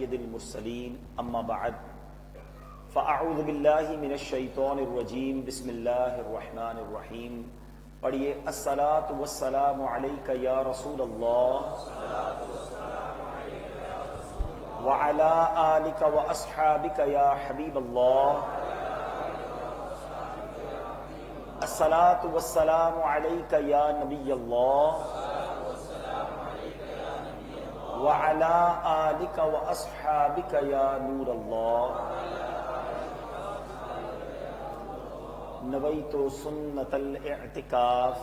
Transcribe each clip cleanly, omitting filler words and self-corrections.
سید المرسلین اما بعد فاعوذ باللہ من الشیطان الرجیم بسم اللہ الرحمن الرحیم. پڑھیے الصلاۃ والسلام علیک یا رسول اللہ وعلی آلک واصحابک یا حبیب اللہ. الصلاۃ والسلام علیک یا نبی اللہ وعلی آلک واصحابک یا نور اللہ. نویت سنت الاعتکاف.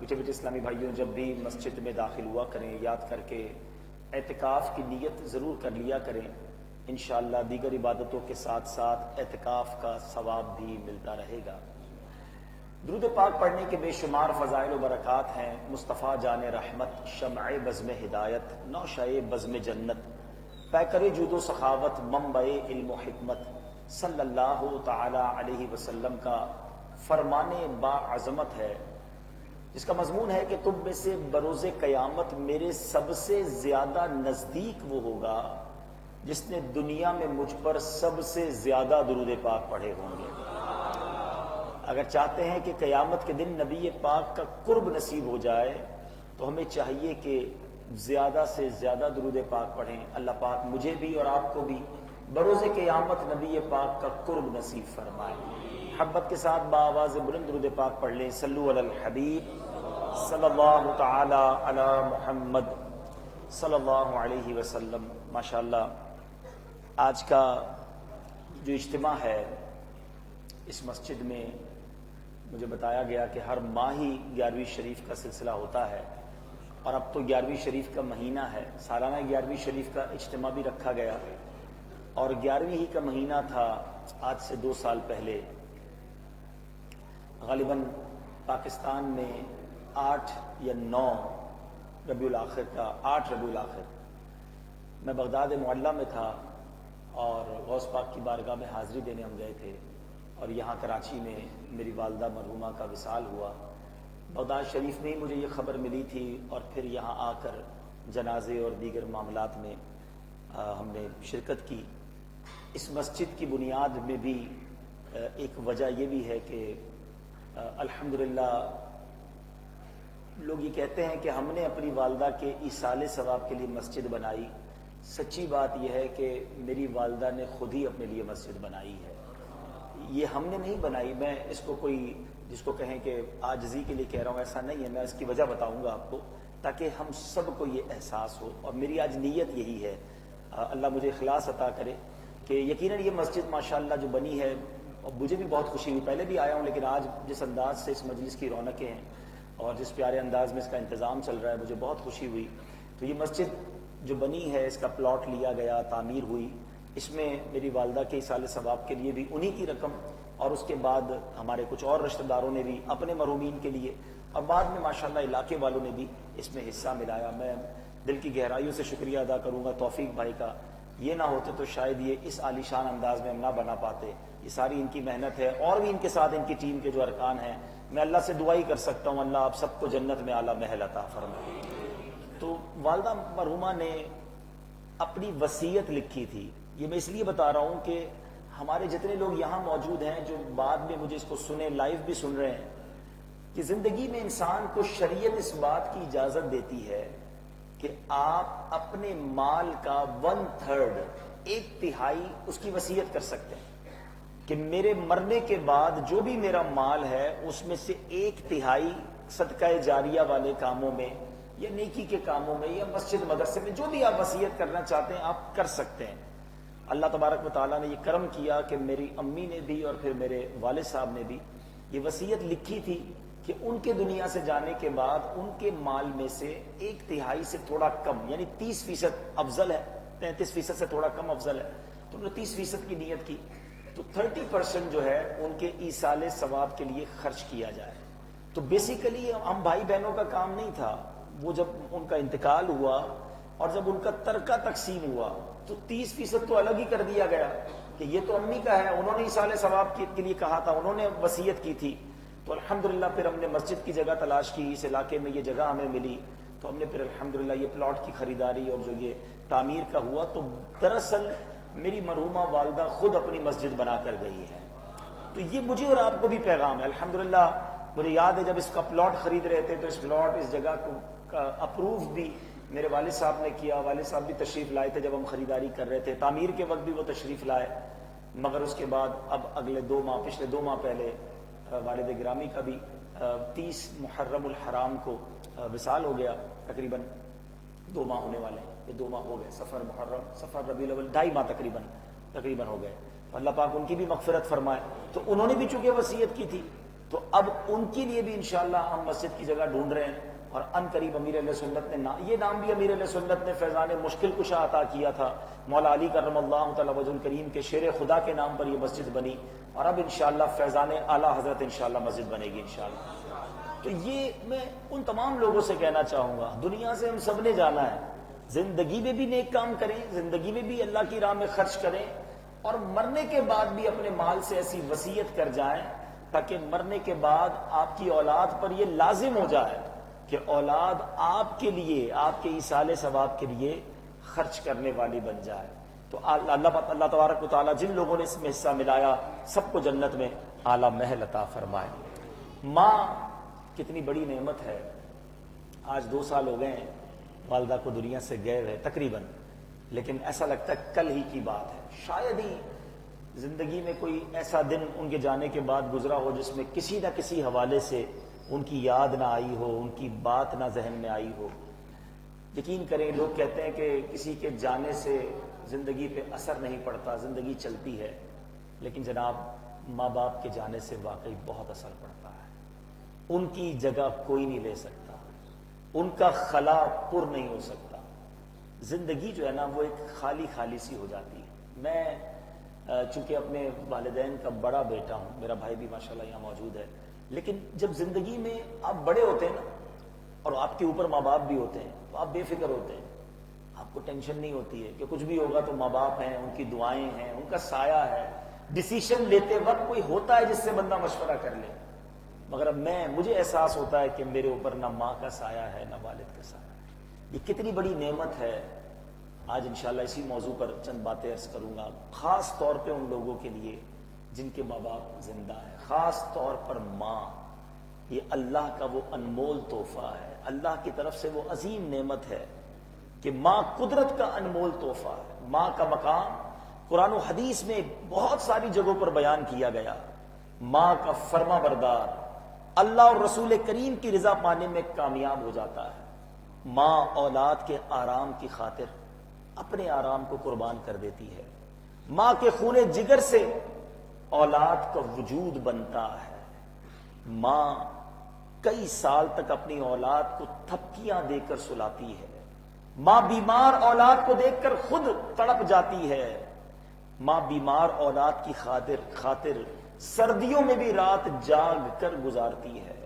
بیٹے اسلامی بھائیوں، جب بھی مسجد میں داخل ہوا کریں یاد کر کے اعتکاف کی نیت ضرور کر لیا کریں. انشاءاللہ دیگر عبادتوں کے ساتھ ساتھ اعتکاف کا ثواب بھی ملتا رہے گا. درود پاک پڑھنے کے بے شمار فضائل و برکات ہیں. مصطفیٰ جان رحمت، شمع بزم ہدایت، نوشہ بزم جنت، پیکر جود و سخاوت، منبع علم و حکمت، صلی اللہ تعالی علیہ وسلم کا فرمان با عظمت ہے، جس کا مضمون ہے کہ تم میں سے بروز قیامت میرے سب سے زیادہ نزدیک وہ ہوگا جس نے دنیا میں مجھ پر سب سے زیادہ درود پاک پڑھے ہوں گے. اگر چاہتے ہیں کہ قیامت کے دن نبی پاک کا قرب نصیب ہو جائے تو ہمیں چاہیے کہ زیادہ سے زیادہ درود پاک پڑھیں. اللہ پاک مجھے بھی اور آپ کو بھی بروز قیامت نبی پاک کا قرب نصیب فرمائے. محبت کے ساتھ بآواز بلند درود پاک پڑھ لیں. صلو علی الحبیب صلی اللہ تعالی علی محمد صلی اللہ علیہ وسلم. ماشاءاللہ آج کا جو اجتماع ہے اس مسجد میں مجھے بتایا گیا کہ ہر ماہ ہی 11ویں شریف کا سلسلہ ہوتا ہے، اور اب تو 11ویں شریف کا مہینہ ہے. سالانہ 11ویں شریف کا اجتماع بھی رکھا گیا، اور 11ویں ہی کا مہینہ تھا آج سے 2 سال پہلے. غالباً پاکستان میں 8 یا 9 ربیع الاخر کا 8 ربیع الاخر میں بغداد معلیٰ میں تھا، اور غوث پاک کی بارگاہ میں حاضری دینے ہم گئے تھے، اور یہاں کراچی میں میری والدہ مرحومہ کا وصال ہوا. بغداد شریف میں ہی مجھے یہ خبر ملی تھی، اور پھر یہاں آ کر جنازے اور دیگر معاملات میں ہم نے شرکت کی. اس مسجد کی بنیاد میں بھی ایک وجہ یہ بھی ہے کہ الحمدللہ لوگ یہ کہتے ہیں کہ ہم نے اپنی والدہ کے ایصال ثواب کے لیے مسجد بنائی. سچی بات یہ ہے کہ میری والدہ نے خود ہی اپنے لیے مسجد بنائی ہے. یہ ہم نے نہیں بنائی. میں اس کو کوئی جس کو کہیں کہ عاجزی کے لیے کہہ رہا ہوں، ایسا نہیں ہے. میں اس کی وجہ بتاؤں گا آپ کو تاکہ ہم سب کو یہ احساس ہو، اور میری آج نیت یہی ہے. اللہ مجھے اخلاص عطا کرے کہ یقیناً یہ مسجد ماشاءاللہ جو بنی ہے، اور مجھے بھی بہت خوشی ہوئی. پہلے بھی آیا ہوں، لیکن آج جس انداز سے اس مجلس کی رونقیں ہیں اور جس پیارے انداز میں اس کا انتظام چل رہا ہے، مجھے بہت خوشی ہوئی. تو یہ مسجد جو بنی ہے، اس کا پلاٹ لیا گیا، تعمیر ہوئی. اس میں میری والدہ کے ایصال ثواب کے لیے بھی انہی کی رقم، اور اس کے بعد ہمارے کچھ اور رشتہ داروں نے بھی اپنے مرحومین کے لیے، اور بعد میں ماشاءاللہ علاقے والوں نے بھی اس میں حصہ ملایا. میں دل کی گہرائیوں سے شکریہ ادا کروں گا توفیق بھائی کا. یہ نہ ہوتے تو شاید یہ اس عالیشان انداز میں ہم نہ بنا پاتے. یہ ساری ان کی محنت ہے، اور بھی ان کے ساتھ ان کی ٹیم کے جو ارکان ہیں. میں اللہ سے دعا ہی کر سکتا ہوں، اللہ آپ سب کو جنت میں اعلیٰ محل عطا فرمائے. تو والدہ مرحومہ نے اپنی وصیت لکھی تھی. یہ میں اس لیے بتا رہا ہوں کہ ہمارے جتنے لوگ یہاں موجود ہیں جو بعد میں مجھے اس کو سنے، لائیو بھی سن رہے ہیں، کہ زندگی میں انسان کو شریعت اس بات کی اجازت دیتی ہے کہ آپ اپنے مال کا 1/3، 1/3 اس کی وصیت کر سکتے ہیں کہ میرے مرنے کے بعد جو بھی میرا مال ہے اس میں سے 1/3 صدقہ جاریہ والے کاموں میں، یا نیکی کے کاموں میں، یا مسجد مدرسے میں، جو بھی آپ وصیت کرنا چاہتے ہیں آپ کر سکتے ہیں. اللہ تبارک و تعالیٰ نے یہ کرم کیا کہ میری امی نے بھی اور پھر میرے والد صاحب نے بھی یہ وصیت لکھی تھی کہ ان کے دنیا سے جانے کے بعد ان کے مال میں سے 1/3 سے تھوڑا کم، یعنی 30% افضل ہے، 33% سے تھوڑا کم افضل ہے، تو انہوں نے 30% کی نیت کی. تو 30% جو ہے ان کے ایصال ثواب کے لیے خرچ کیا جائے. تو بیسیکلی ہم بھائی بہنوں کا کام نہیں تھا. وہ جب ان کا انتقال ہوا اور جب ان کا ترکہ تقسیم ہوا تو 30% تو الگ ہی کر دیا گیا کہ یہ تو امی کا ہے، انہوں نے ایصال ثواب کے لیے کہا تھا، انہوں نے وصیت کی تھی. تو الحمدللہ پھر ہم نے مسجد کی جگہ تلاش کی، اس علاقے میں یہ جگہ ہمیں ملی تو ہم نے پھر الحمدللہ یہ پلاٹ کی خریداری اور جو یہ تعمیر کا ہوا، تو دراصل میری مرحومہ والدہ خود اپنی مسجد بنا کر گئی ہے. تو یہ مجھے اور آپ کو بھی پیغام ہے. الحمدللہ مجھے یاد ہے جب اس کا پلاٹ خرید رہے تھے تو اس پلاٹ اس جگہ کو اپروو بھی میرے والد صاحب نے کیا. والد صاحب بھی تشریف لائے تھے جب ہم خریداری کر رہے تھے، تعمیر کے وقت بھی وہ تشریف لائے. مگر اس کے بعد اب اگلے پچھلے 2 ماہ پہلے والد گرامی کا بھی 30 محرم الحرام کو وصال ہو گیا. تقریباً 2 ماہ ہونے والے ہیں، یہ 2 ماہ ہو گئے. سفر ربیع الاول 2.5 ماہ تقریباً ہو گئے. تو اللہ پاک ان کی بھی مغفرت فرمائے. تو انہوں نے بھی چونکہ وصیت کی تھی، تو اب ان کے لیے بھی انشاءاللہ ہم مسجد کی جگہ ڈھونڈ رہے ہیں. اور ان قریب امیر علیہ سنت نے یہ نام بھی امیر علیہ سنت نے فیضان مشکل کشا عطا کیا تھا. مولا علی کرم اللہ تعالی وجہ الکریم کے شیر خدا کے نام پر یہ مسجد بنی، اور اب انشاءاللہ فیضان اعلیٰ حضرت انشاءاللہ مسجد بنے گی انشاءاللہ. تو یہ میں ان تمام لوگوں سے کہنا چاہوں گا، دنیا سے ہم سب نے جانا ہے، زندگی میں بھی نیک کام کریں، زندگی میں بھی اللہ کی راہ میں خرچ کریں، اور مرنے کے بعد بھی اپنے مال سے ایسی وصیت کر جائیں تاکہ مرنے کے بعد آپ کی اولاد پر یہ لازم ہو جائے کہ اولاد آپ کے لیے، آپ کے ایصال ثواب کے لیے خرچ کرنے والی بن جائے. تو اللہ تبارک و تعالیٰ جن لوگوں نے اس میں حصہ ملایا سب کو جنت میں اعلیٰ محل عطا فرمائے. ماں کتنی بڑی نعمت ہے. آج 2 سال ہو گئے ہیں والدہ کو دنیا سے گئے ہوئے تقریباً، لیکن ایسا لگتا ہے کل ہی کی بات ہے. شاید ہی زندگی میں کوئی ایسا دن ان کے جانے کے بعد گزرا ہو جس میں کسی نہ کسی حوالے سے ان کی یاد نہ آئی ہو، ان کی بات نہ ذہن میں آئی ہو. یقین کریں، لوگ کہتے ہیں کہ کسی کے جانے سے زندگی پہ اثر نہیں پڑتا، زندگی چلتی ہے، لیکن جناب ماں باپ کے جانے سے واقعی بہت اثر پڑتا ہے. ان کی جگہ کوئی نہیں لے سکتا، ان کا خلا پر نہیں ہو سکتا. زندگی جو ہے نا وہ ایک خالی خالی سی ہو جاتی ہے. میں چونکہ اپنے والدین کا بڑا بیٹا ہوں، میرا بھائی بھی ماشاءاللہ یہاں موجود ہے، لیکن جب زندگی میں آپ بڑے ہوتے ہیں نا، اور آپ کے اوپر ماں باپ بھی ہوتے ہیں، تو آپ بے فکر ہوتے ہیں. آپ کو ٹینشن نہیں ہوتی ہے کہ کچھ بھی ہوگا تو ماں باپ ہیں، ان کی دعائیں ہیں، ان کا سایہ ہے. ڈیسیشن لیتے وقت کوئی ہوتا ہے جس سے بندہ مشورہ کر لے، مگر اب مجھے احساس ہوتا ہے کہ میرے اوپر نہ ماں کا سایہ ہے نہ والد کا سایہ ہے. یہ کتنی بڑی نعمت ہے. آج انشاءاللہ اسی موضوع پر چند باتیں عرض کروں گا، خاص طور پہ ان لوگوں کے لیے جن کے ماں باپ زندہ ہیں، خاص طور پر ماں. یہ اللہ کا وہ انمول تحفہ ہے، اللہ کی طرف سے وہ عظیم نعمت ہے کہ ماں قدرت کا انمول تحفہ ہے. ماں کا مقام قرآن و حدیث میں بہت ساری جگہوں پر بیان کیا گیا. ماں کا فرما بردار اللہ اور رسول کریم کی رضا پانے میں کامیاب ہو جاتا ہے. ماں اولاد کے آرام کی خاطر اپنے آرام کو قربان کر دیتی ہے. ماں کے خون جگر سے اولاد کا وجود بنتا ہے. ماں کئی سال تک اپنی اولاد کو تھپکیاں دے کر سلاتی ہے. ماں بیمار اولاد کو دیکھ کر خود تڑپ جاتی ہے. ماں بیمار اولاد کی خاطر سردیوں میں بھی رات جاگ کر گزارتی ہے.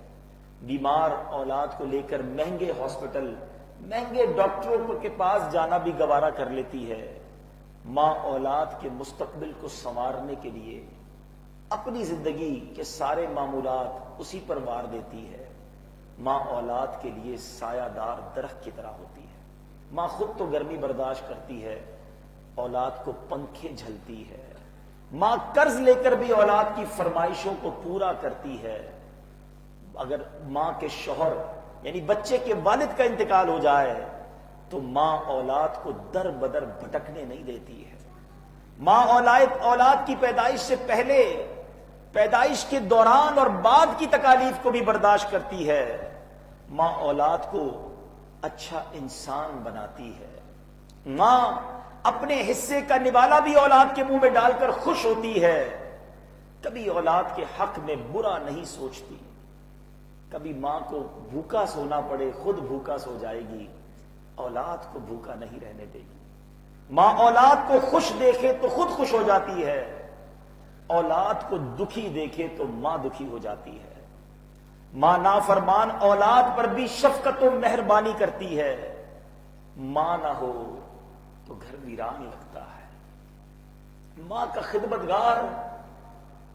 بیمار اولاد کو لے کر مہنگے ہاسپٹل، مہنگے ڈاکٹروں کے پاس جانا بھی گوارا کر لیتی ہے. ماں اولاد کے مستقبل کو سنوارنے کے لیے اپنی زندگی کے سارے معمولات اسی پر وار دیتی ہے. ماں اولاد کے لیے سایہ دار درخت کی طرح ہوتی ہے. ماں خود تو گرمی برداشت کرتی ہے، اولاد کو پنکھے جھلتی ہے. ماں قرض لے کر بھی اولاد کی فرمائشوں کو پورا کرتی ہے. اگر ماں کے شوہر یعنی بچے کے والد کا انتقال ہو جائے تو ماں اولاد کو در بدر بھٹکنے نہیں دیتی ہے. ماں اولاد کی پیدائش سے پہلے، پیدائش کے دوران اور بعد کی تکالیف کو بھی برداشت کرتی ہے. ماں اولاد کو اچھا انسان بناتی ہے. ماں اپنے حصے کا نوالا بھی اولاد کے منہ میں ڈال کر خوش ہوتی ہے. کبھی اولاد کے حق میں برا نہیں سوچتی. کبھی ماں کو بھوکا سونا پڑے خود بھوکا سو جائے گی، اولاد کو بھوکا نہیں رہنے دے گی. ماں اولاد کو خوش دیکھے تو خود خوش ہو جاتی ہے، اولاد کو دکھی دیکھے تو ماں دکھی ہو جاتی ہے. ماں نافرمان اولاد پر بھی شفقت و مہربانی کرتی ہے. ماں نہ ہو تو گھر ویران لگتا ہے. ماں کا خدمتگار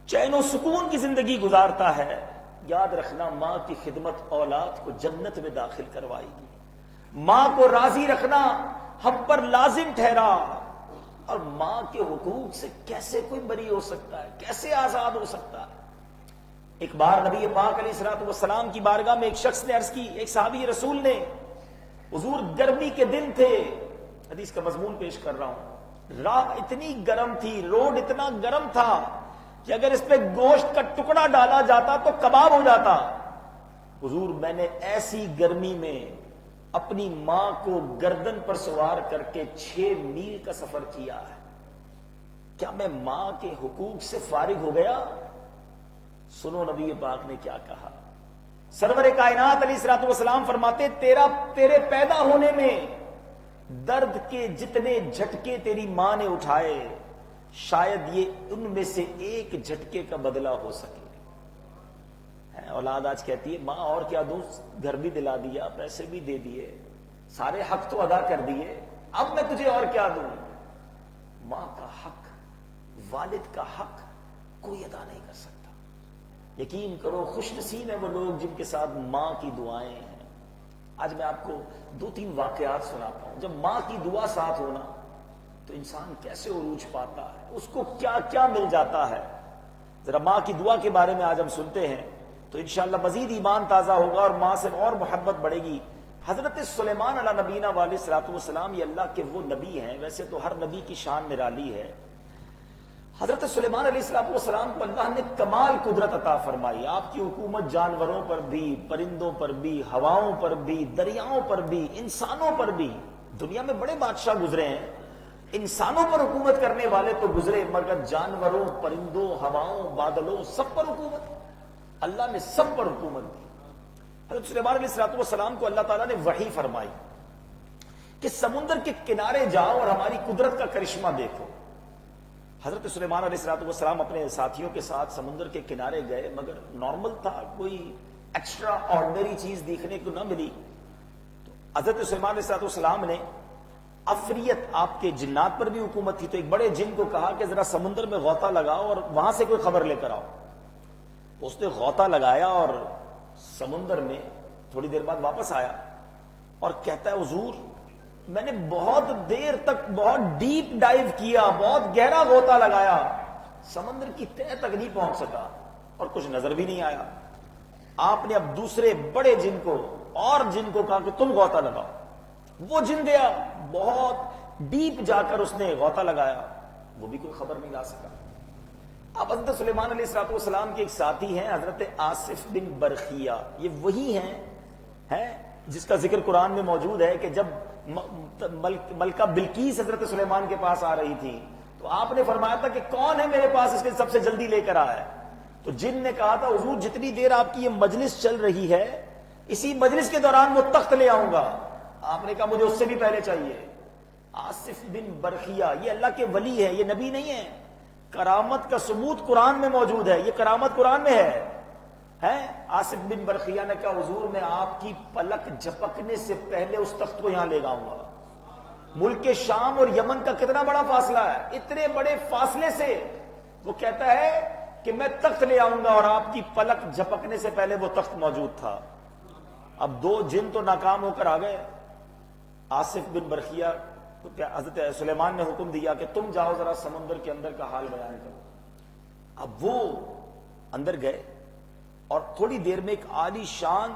چین و سکون کی زندگی گزارتا ہے. یاد رکھنا، ماں کی خدمت اولاد کو جنت میں داخل کروائے گی. ماں کو راضی رکھنا ہم پر لازم ٹھہرا، اور ماں کے حقوق سے کیسے کوئی بری ہو سکتا ہے، کیسے آزاد ہو سکتا ہے؟ ایک بار نبی پاک علیہ الصلوۃ والسلام کی بارگاہ میں ایک شخص نے عرض کی، ایک صحابی رسول نے، حضور گرمی کے دن تھے، حدیث کا مضمون پیش کر رہا ہوں، راہ اتنی گرم تھی، روڈ اتنا گرم تھا کہ اگر اس پہ گوشت کا ٹکڑا ڈالا جاتا تو کباب ہو جاتا۔ حضور میں نے ایسی گرمی میں اپنی ماں کو گردن پر سوار کر کے 6 میل کا سفر کیا ہے، کیا میں ماں کے حقوق سے فارغ ہو گیا؟ سنو نبی پاک نے کیا کہا۔ سرور کائنات علیہ الصلوۃ والسلام فرماتے، تیرے پیدا ہونے میں درد کے جتنے جھٹکے تیری ماں نے اٹھائے، شاید یہ ان میں سے ایک جھٹکے کا بدلہ ہو سکے۔ اولاد آج کہتی ہے ماں اور کیا دوں، گھر بھی دلا دیا، پیسے بھی دے دیے، سارے حق تو ادا کر دیے، اب میں تجھے اور کیا دوں؟ ماں کا حق، والد کا حق کوئی ادا نہیں کر سکتا۔ یقین کرو خوش نصیب ہیں وہ لوگ جن کے ساتھ ماں کی دعائیں ہیں۔ آج میں آپ کو 2-3 واقعات سناتا ہوں۔ جب ماں کی دعا ساتھ ہونا تو انسان کیسے عروج پاتا ہے، اس کو کیا کیا مل جاتا ہے۔ ذرا ماں کی دعا کے بارے میں آج ہم سنتے ہیں تو انشاءاللہ مزید ایمان تازہ ہوگا اور ماں سے اور محبت بڑھے گی۔ حضرت سلیمان علیہ نبینا علیہ الصلوۃ والسلام یہ اللہ کے وہ نبی ہیں، ویسے تو ہر نبی کی شان نرالی ہے۔ حضرت سلیمان علیہ الصلوۃ والسلام کو اللہ نے کمال قدرت عطا فرمائی۔ آپ کی حکومت جانوروں پر بھی، پرندوں پر بھی، ہواؤں پر بھی، دریاؤں پر بھی، انسانوں پر بھی۔ دنیا میں بڑے بادشاہ گزرے ہیں، انسانوں پر حکومت کرنے والے تو گزرے، مگر جانوروں، پرندوں، ہواؤں، بادلوں، سب پر حکومت اللہ نے سب پر حکومت دی۔ حضرت سلیمان علیہ الصلوۃ والسلام کو اللہ تعالیٰ نے وحی فرمائی کہ سمندر کے کنارے جاؤ اور ہماری قدرت کا کرشمہ دیکھو۔ حضرت سلیمان علیہ الصلوۃ والسلام اپنے ساتھیوں کے ساتھ سمندر کے کنارے گئے، مگر نارمل تھا، کوئی ایکسٹرا آرڈنری چیز دیکھنے کو نہ ملی۔ تو حضرت سلیمان علیہ الصلوۃ والسلام نے عفریت، آپ کے جنات پر بھی حکومت تھی، تو ایک بڑے جن کو کہا کہ ذرا سمندر میں غوطہ لگاؤ اور وہاں سے کوئی خبر لے کر آؤ۔ اس نے غوطہ لگایا اور سمندر میں تھوڑی دیر بعد واپس آیا اور کہتا ہے حضور میں نے بہت دیر تک بہت ڈیپ ڈائیو کیا، بہت گہرا غوطہ لگایا، سمندر کی تہہ تک نہیں پہنچ سکا اور کچھ نظر بھی نہیں آیا۔ آپ نے اب دوسرے بڑے جن کو اور جن کو کہا کہ تم غوطہ لگاؤ۔ وہ جن گیا، بہت ڈیپ جا کر اس نے غوطہ لگایا، وہ بھی کوئی خبر نہیں لا سکا۔ اب حضرت سلیمان علیہ الصلوۃ والسلام کے ایک ساتھی ہیں حضرت آصف بن برخیہ، یہ وہی ہیں جس کا ذکر قرآن میں موجود ہے کہ جب ملکہ بلقیس حضرت سلیمان کے پاس آ رہی تھی تو آپ نے فرمایا تھا کہ کون ہے میرے پاس اس کے سب سے جلدی لے کر آیا ہے؟ تو جن نے کہا تھا حضور جتنی دیر آپ کی یہ مجلس چل رہی ہے اسی مجلس کے دوران وہ تخت لے آؤں گا۔ آپ نے کہا مجھے اس سے بھی پہلے چاہیے۔ آصف بن برخیہ یہ اللہ کے ولی ہے، یہ نبی نہیں ہے۔ کرامت کا ثبوت قرآن میں موجود ہے، یہ کرامت قرآن میں ہے۔ آصف بن برخیہ نے کہا حضور میں آپ کی پلک جھپکنے سے پہلے اس تخت کو یہاں لے جاؤں گا۔ ملک شام اور یمن کا کتنا بڑا فاصلہ ہے، اتنے بڑے فاصلے سے وہ کہتا ہے کہ میں تخت لے آؤں گا، اور آپ کی پلک جھپکنے سے پہلے وہ تخت موجود تھا۔ اب 2 جن تو ناکام ہو کر آ گئے۔ آصف بن برخیہ حضرت سلیمان نے حکم دیا کہ تم جاؤ ذرا سمندر کے اندر کا حال بیان کرو۔ اب وہ اندر گئے اور تھوڑی دیر میں ایک عالی شان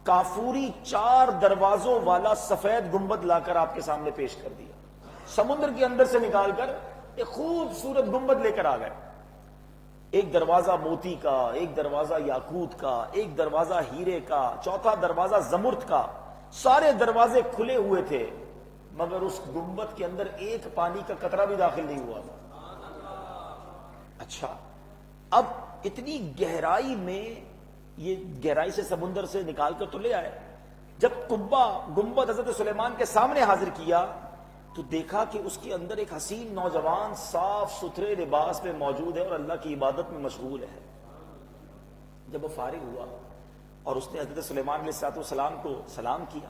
کافوری 4 دروازوں والا سفید گنبد لا کر آپ کے سامنے پیش کر دیا۔ سمندر کے اندر سے نکال کر ایک خوبصورت گنبد لے کر آ گئے۔ ایک دروازہ موتی کا، ایک دروازہ یاقوت کا، ایک دروازہ ہیرے کا، چوتھا دروازہ زمرد کا، سارے دروازے کھلے ہوئے تھے، مگر اس گنبد کے اندر ایک پانی کا قطرہ بھی داخل نہیں ہوا تھا۔ اچھا، اب اتنی گہرائی میں، یہ گہرائی سے سمندر سے نکال کر تو لے آئے، جب گنبد حضرت سلیمان کے سامنے حاضر کیا تو دیکھا کہ اس کے اندر ایک حسین نوجوان صاف ستھرے لباس میں موجود ہے اور اللہ کی عبادت میں مشغول ہے۔ جب وہ فارغ ہوا اور اس نے حضرت سلیمان علیہ السلام کو سلام کیا،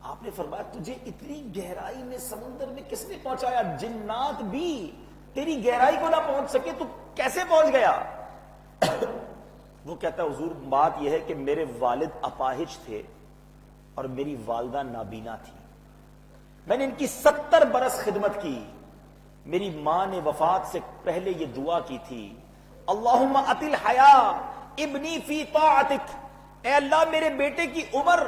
آپ نے فرمایا تجھے اتنی گہرائی میں سمندر میں کس نے پہنچایا؟ جنات بھی تیری گہرائی کو نہ پہنچ سکے تو کیسے پہنچ گیا؟ وہ کہتا ہے حضور بات یہ ہے کہ میرے والد اپاہج تھے، اور میری والدہ نابینا تھی. میں نے ان کی 70 برس خدمت کی. میری ماں نے وفات سے پہلے یہ دعا کی تھی, اللہم اطل حیا ابنی فی طاعتک, اے اللہ میرے بیٹے کی عمر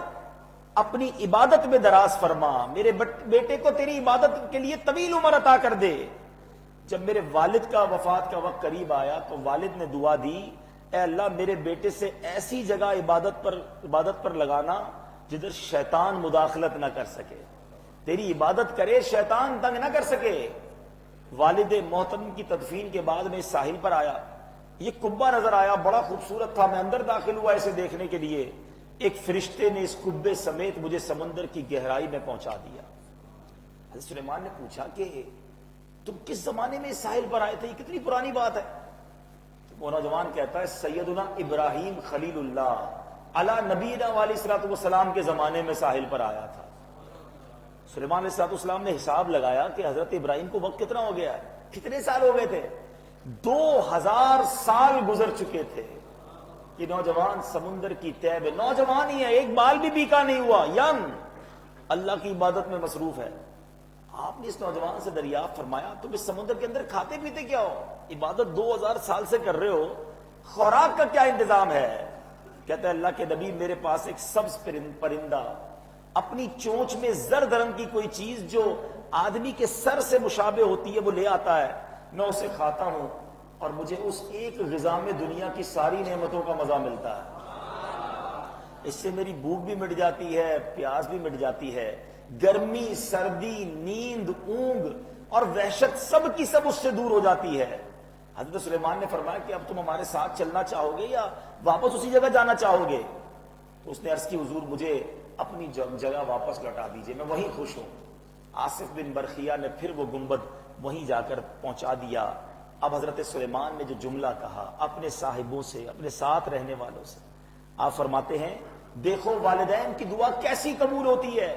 اپنی عبادت میں دراز فرما, میرے بیٹے کو تیری عبادت کے لیے طویل عمر عطا کر دے. جب میرے والد کا وفات کا وقت قریب آیا تو والد نے دعا دی, اے اللہ میرے بیٹے سے ایسی جگہ عبادت پر لگانا جدھر شیطان مداخلت نہ کر سکے, تیری عبادت کرے شیطان تنگ نہ کر سکے. والد محترم کی تدفین کے بعد میں اس ساحل پر آیا, یہ قبہ نظر آیا, بڑا خوبصورت تھا. میں اندر داخل ہوا اسے دیکھنے کے لیے. ایک فرشتے نے اس قبے سمیت مجھے سمندر کی گہرائی میں پہنچا دیا. حضرت سلیمان نے پوچھا کہ تم کس زمانے میں اس ساحل پر آئے تھے, یہ کتنی پرانی بات ہے؟ وہ نوجوان کہتا ہے سیدنا ابراہیم خلیل اللہ علی نبینا علیہ الصلوۃ والسلام کے زمانے میں ساحل پر آیا تھا. سلیمان علیہ الصلوۃ والسلام نے حساب لگایا کہ حضرت ابراہیم کو وقت کتنا ہو گیا ہے, کتنے سال ہو گئے تھے؟ 2000 سال گزر چکے تھے. یہ نوجوان سمندر کی تہ میں, نوجوان ہی ہے, ایک بال بھی بیکا نہیں ہوا, ینگ, اللہ کی عبادت میں مصروف ہے. آپ نے اس نوجوان سے دریافت فرمایا تم اس سمندر کے اندر کھاتے پیتے کیا ہو؟ عبادت 2000 سال سے کر رہے ہو, خوراک کا کیا انتظام ہے؟ کہتا ہے اللہ کے نبی میرے پاس ایک سبز پرندہ اپنی چونچ میں زرد رنگ کی کوئی چیز جو آدمی کے سر سے مشابہ ہوتی ہے وہ لے آتا ہے, میں اسے کھاتا ہوں اور مجھے اس ایک غذا میں دنیا کی ساری نعمتوں کا مزہ ملتا ہے. اس سے میری بھوک بھی مٹ جاتی ہے, پیاس بھی مٹ جاتی ہے, گرمی, سردی, نیند, اونگ اور وحشت سب کی سب اس سے دور ہو جاتی ہے. حضرت سلیمان نے فرمایا کہ اب تم ہمارے ساتھ چلنا چاہو گے یا واپس اسی جگہ جانا چاہو گے؟ تو اس نے عرض کی حضور مجھے اپنی جگہ واپس لوٹا دیجئے, میں وہیں خوش ہوں. آصف بن برخیہ نے پھر وہ گنبد وہیں جا کر پہنچا دیا. اب حضرت سلیمان نے جو جملہ کہا اپنے صاحبوں سے, اپنے ساتھ رہنے والوں سے, آپ فرماتے ہیں دیکھو والدین کی دعا کیسی قبول ہوتی ہے.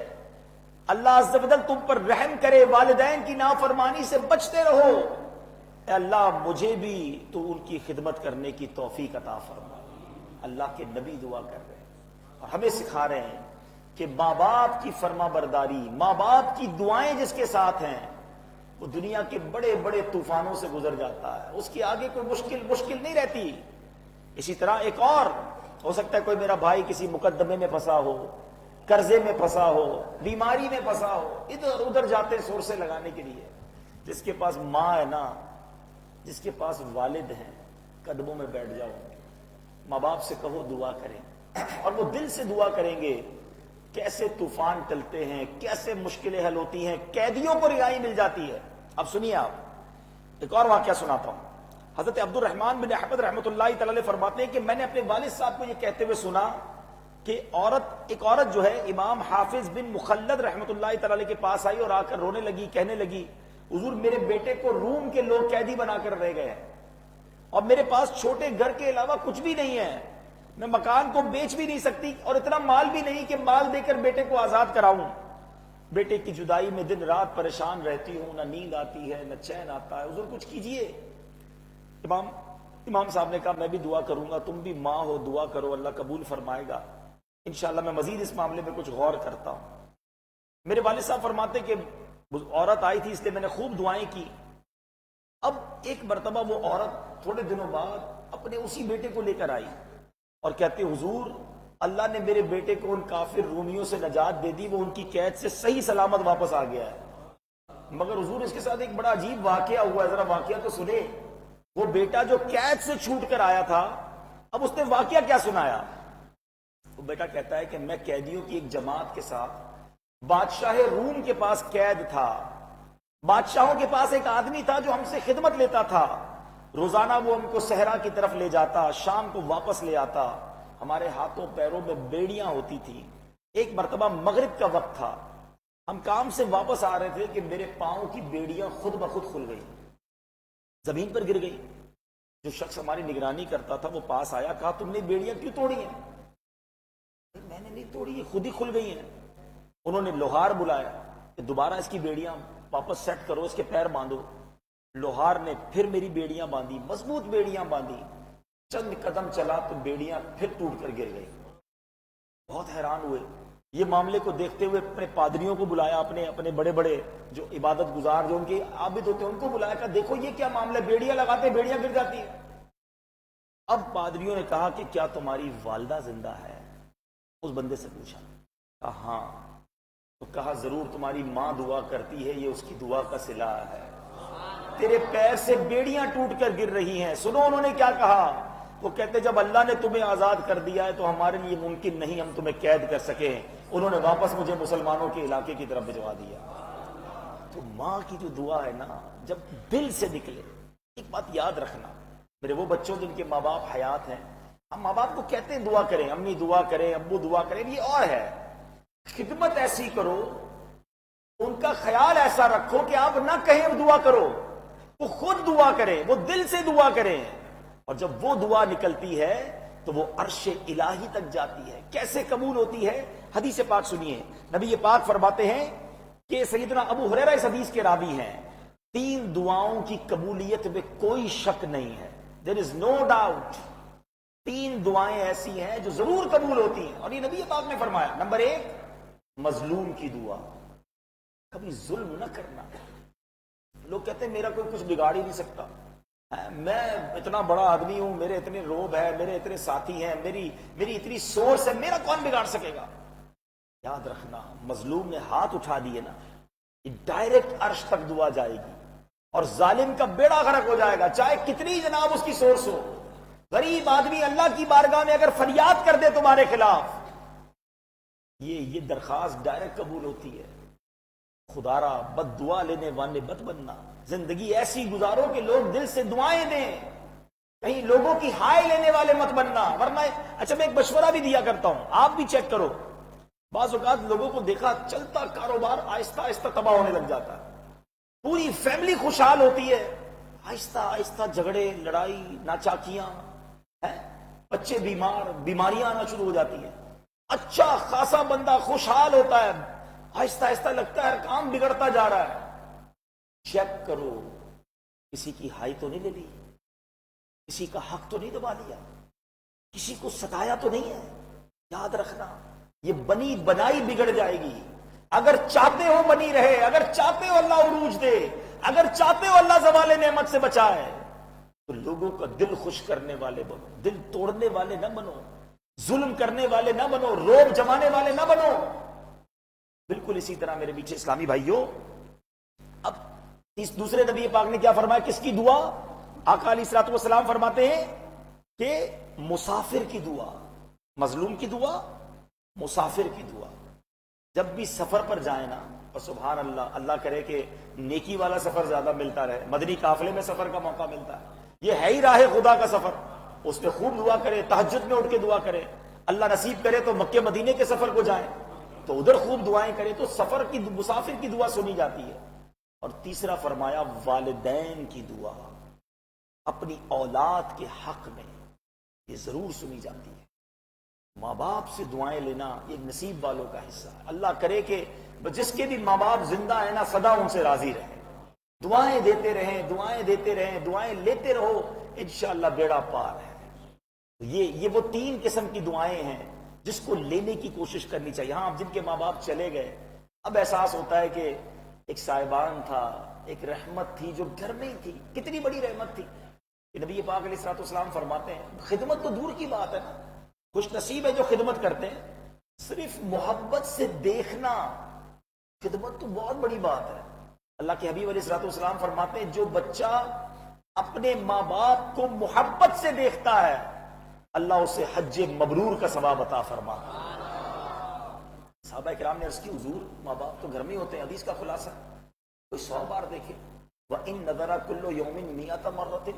اللہ عز و جل تم پر رحم کرے, والدین کی نافرمانی سے بچتے رہو. اے اللہ مجھے بھی تو ان کی خدمت کرنے کی توفیق عطا فرما. اللہ کے نبی دعا کر رہے ہیں اور ہمیں سکھا رہے ہیں کہ ماں باپ کی فرما برداری, ماں باپ کی دعائیں جس کے ساتھ ہیں وہ دنیا کے بڑے بڑے طوفانوں سے گزر جاتا ہے, اس کی آگے کوئی مشکل نہیں رہتی. اسی طرح ایک اور ہو سکتا ہے کوئی میرا بھائی کسی مقدمے میں پھنسا ہو, قرضے میں پھنسا ہو, بیماری میں پھنسا ہو, ادھر ادھر جاتے سورسیں لگانے کے لیے. جس کے پاس ماں ہے نا, جس کے پاس والد ہیں, قدموں میں بیٹھ جاؤ, ماں باپ سے کہو دعا کریں, اور وہ دل سے دعا کریں گے. کیسے طوفان ٹلتے ہیں, کیسے مشکلیں حل ہوتی ہیں, قیدیوں کو رہائی مل جاتی ہے. اب سنیے آپ ایک اور واقعہ سناتا ہوں. حضرت عبد الرحمن بن احمد رحمۃ اللہ تعالی علیہ فرماتے ہیں کہ میں نے اپنے والد صاحب کو یہ کہتے ہوئے سنا کہ ایک عورت جو ہے امام حافظ بن مخلد رحمۃ اللہ تعالی علیہ کے پاس آئی اور آ کر رونے لگی, کہنے لگی حضور میرے بیٹے کو روم کے لوگ قیدی بنا کر رہ گئے ہیں اور میرے پاس چھوٹے گھر کے علاوہ کچھ بھی نہیں ہے, میں مکان کو بیچ بھی نہیں سکتی اور اتنا مال بھی نہیں کہ مال دے کر بیٹے کو آزاد کراؤں. بیٹے کی جدائی میں دن رات پریشان رہتی ہوں, نہ نیند آتی ہے نہ چین آتا ہے, حضور کچھ کیجئے. امام صاحب نے کہا میں بھی دعا کروں گا, تم بھی ماں ہو دعا کرو, اللہ قبول فرمائے گا انشاءاللہ. میں مزید اس معاملے میں کچھ غور کرتا ہوں. میرے والد صاحب فرماتے کہ عورت آئی تھی اس لیے میں نے خوب دعائیں کی. اب ایک مرتبہ وہ عورت تھوڑے دنوں بعد اپنے اسی بیٹے کو لے کر آئی اور کہتے حضور اللہ نے میرے بیٹے کو ان کافر رومیوں سے نجات دے دی, وہ ان کی قید سے صحیح سلامت واپس آ گیا ہے. مگر حضور اس کے ساتھ ایک بڑا عجیب واقعہ ہوا ہے, ذرا واقعہ تو سنے. وہ بیٹا جو قید سے چھوٹ کر آیا تھا, اب اس نے واقعہ کیا سنایا. وہ بیٹا کہتا ہے کہ میں قیدیوں کی ایک جماعت کے ساتھ بادشاہ روم کے پاس قید تھا. بادشاہوں کے پاس ایک آدمی تھا جو ہم سے خدمت لیتا تھا, روزانہ وہ ہم کو صحرا کی طرف لے جاتا, شام کو واپس لے آتا. ہمارے ہاتھوں پیروں میں بیڑیاں ہوتی تھی. ایک مرتبہ مغرب کا وقت تھا, ہم کام سے واپس آ رہے تھے کہ میرے پاؤں کی بیڑیاں خود بخود کھل گئی, زمین پر گر گئی. جو شخص ہماری نگرانی کرتا تھا وہ پاس آیا, کہا تم نے بیڑیاں کیوں توڑی ہیں؟ میں نے نہیں توڑی, یہ خود ہی کھل گئی ہیں. انہوں نے لوہار بلایا کہ دوبارہ اس کی بیڑیاں واپس سیٹ کرو, اس کے پیر باندھو. لوہار نے پھر میری بیڑیاں باندھی, مضبوط بیڑیاں باندھی. چند قدم چلا تو بیڑیاں پھر ٹوٹ کر گر گئی. بہت حیران ہوئے, یہ معاملے کو دیکھتے ہوئے اپنے پادریوں کو بلایا، اپنے بڑے بڑے جو عبادت گزار جو ان کے عابد ہوتے ہیں ان کو بلایا، کہ دیکھو یہ کیا معاملہ ہے، بیڑیاں لگاتے ہیں بیڑیاں گر جاتی ہیں۔ اب پادریوں نے کہا کہ کیا تمہاری والدہ زندہ ہے؟ اس بندے سے پوچھا، کہا ہاں۔ تو کہا ضرور تمہاری ماں دعا کرتی ہے، یہ اس کی دعا کا صلہ ہے، تیرے پیر سے بیڑیاں ٹوٹ کر گر رہی ہیں۔ سنو انہوں نے کیا کہا، وہ کہتے جب اللہ نے تمہیں آزاد کر دیا ہے تو ہمارے لیے ممکن نہیں ہم تمہیں قید کر سکیں، انہوں نے واپس مجھے مسلمانوں کے علاقے کی طرف بھجوا دیا۔ تو ماں کی جو دعا ہے نا، جب دل سے نکلے، ایک بات یاد رکھنا میرے وہ بچوں جن کے ماں باپ حیات ہیں، ہم ماں باپ کو کہتے ہیں دعا کریں، امی دعا کریں، ابو دعا کریں، یہ اور ہے، خدمت ایسی کرو، ان کا خیال ایسا رکھو کہ آپ نہ کہیں دعا کرو، وہ خود دعا کریں، وہ دل سے دعا کریں، اور جب وہ دعا نکلتی ہے تو وہ عرش الہی تک جاتی ہے۔ کیسے قبول ہوتی ہے؟ حدیث پاک سنیے، نبی پاک فرماتے ہیں کہ سیدنا ابو ہریرہ اس حدیث کے راوی ہیں، 3 دعاؤں کی قبولیت میں کوئی شک نہیں ہے، there is no doubt۔ 3 دعائیں ایسی ہیں جو ضرور قبول ہوتی ہیں، اور یہ نبی پاک نے فرمایا۔ نمبر 1، مظلوم کی دعا، کبھی ظلم نہ کرنا۔ لوگ کہتے ہیں میرا کوئی کچھ بگاڑ ہی نہیں سکتا، میں اتنا بڑا آدمی ہوں، میرے اتنے روب ہے، میرے اتنے ساتھی ہیں، میری اتنی سورس ہے، میرا کون بگاڑ سکے گا؟ یاد رکھنا، مظلوم نے ہاتھ اٹھا دیے نا، یہ ڈائریکٹ عرش تک دعا جائے گی، اور ظالم کا بیڑا غرق ہو جائے گا، چاہے کتنی جناب اس کی سورس ہو۔ غریب آدمی اللہ کی بارگاہ میں اگر فریاد کر دے تمہارے خلاف، یہ درخواست ڈائریکٹ قبول ہوتی ہے۔ خدا را بد دعا لینے والے مت بننا، زندگی ایسی گزارو کہ لوگ دل سے دعائیں دیں، کہیں لوگوں کی ہائے لینے والے مت بننا، ورنہ اچھا میں ایک مشورہ بھی دیا کرتا ہوں، آپ بھی چیک کرو، بعض اوقات لوگوں کو دیکھا چلتا کاروبار آہستہ آہستہ تباہ ہونے لگ جاتا ہے، پوری فیملی خوشحال ہوتی ہے، آہستہ آہستہ جھگڑے، لڑائی، ناچاکیاں، بچے بیمار، بیماریاں آنا شروع ہو جاتی ہیں، اچھا خاصا بندہ خوشحال ہوتا ہے، آہستہ آہستہ لگتا ہے کام بگڑتا جا رہا ہے۔ چیک کرو کسی کی ہائی تو نہیں لے لی، کسی کا حق تو نہیں دبا لیا، کسی کو ستایا تو نہیں ہے۔ یاد رکھنا یہ بنی بنائی بگڑ جائے گی۔ اگر چاہتے ہو بنی رہے، اگر چاہتے ہو اللہ عروج دے، اگر چاہتے ہو اللہ زوال نعمت سے بچائے، تو لوگوں کا دل خوش کرنے والے بنو، دل توڑنے والے نہ بنو، ظلم کرنے والے نہ بنو، روب جمانے والے نہ بنو۔ بالکل اسی طرح میرے پیچھے اسلامی بھائیوں، اب اس دوسرے نبی پاک نے کیا فرمایا؟ کس کی دعا؟ آقا علیہ الصلوۃ والسلام فرماتے ہیں کہ مسافر کی دعا، مظلوم کی دعا، مسافر کی دعا۔ جب بھی سفر پر جائیں نا، اور سبحان اللہ، اللہ کرے کہ نیکی والا سفر زیادہ ملتا رہے، مدنی قافلے میں سفر کا موقع ملتا ہے، یہ ہے ہی راہ خدا کا سفر، اس پہ خوب دعا کرے، تہجد میں اٹھ کے دعا کرے، اللہ نصیب کرے تو مکے مدینے کے سفر کو جائیں تو ادھر خوب دعائیں کرے، تو سفر کی مسافر کی دعا سنی جاتی ہے۔ اور تیسرا فرمایا والدین کی دعا، اپنی اولاد کے حق میں یہ ضرور سنی جاتی ہے۔ ماں باپ سے دعائیں لینا یہ نصیب والوں کا حصہ ہے۔ اللہ کرے کہ جس کے بھی ماں باپ زندہ ہیں نا، سدا ان سے راضی رہیں، دعائیں دیتے رہیں، دعائیں دیتے رہیں، دعائیں لیتے رہو، انشاءاللہ بیڑا پار ہے۔ یہ وہ 3 قسم کی دعائیں ہیں جس کو لینے کی کوشش کرنی چاہیے۔ ہاں، اب جن کے ماں باپ چلے گئے، اب احساس ہوتا ہے کہ ایک صاحبان تھا، ایک رحمت تھی جو گھر میں ہی تھی، کتنی بڑی رحمت تھی۔ نبی پاک علیہ الصلوۃ والسلام فرماتے ہیں، خدمت تو دور کی بات ہے نا، خوش نصیب ہے جو خدمت کرتے ہیں، صرف محبت سے دیکھنا خدمت تو بہت بڑی بات ہے۔ اللہ کے حبیب علیہ الصلوۃ والسلام فرماتے ہیں جو بچہ اپنے ماں باپ کو محبت سے دیکھتا ہے، اللہ اسے حج مبرور کا ثواب عطا فرماتا ہے۔ صحابہ کرام نے عرض کی حضور ماں باپ تو گھر میں ہوتے ہیں، حدیث کا خلاصہ کوئی 100 بار دیکھے، وَإِن نَظَرَ كُلُّ يَوْمٍ 100 مرة،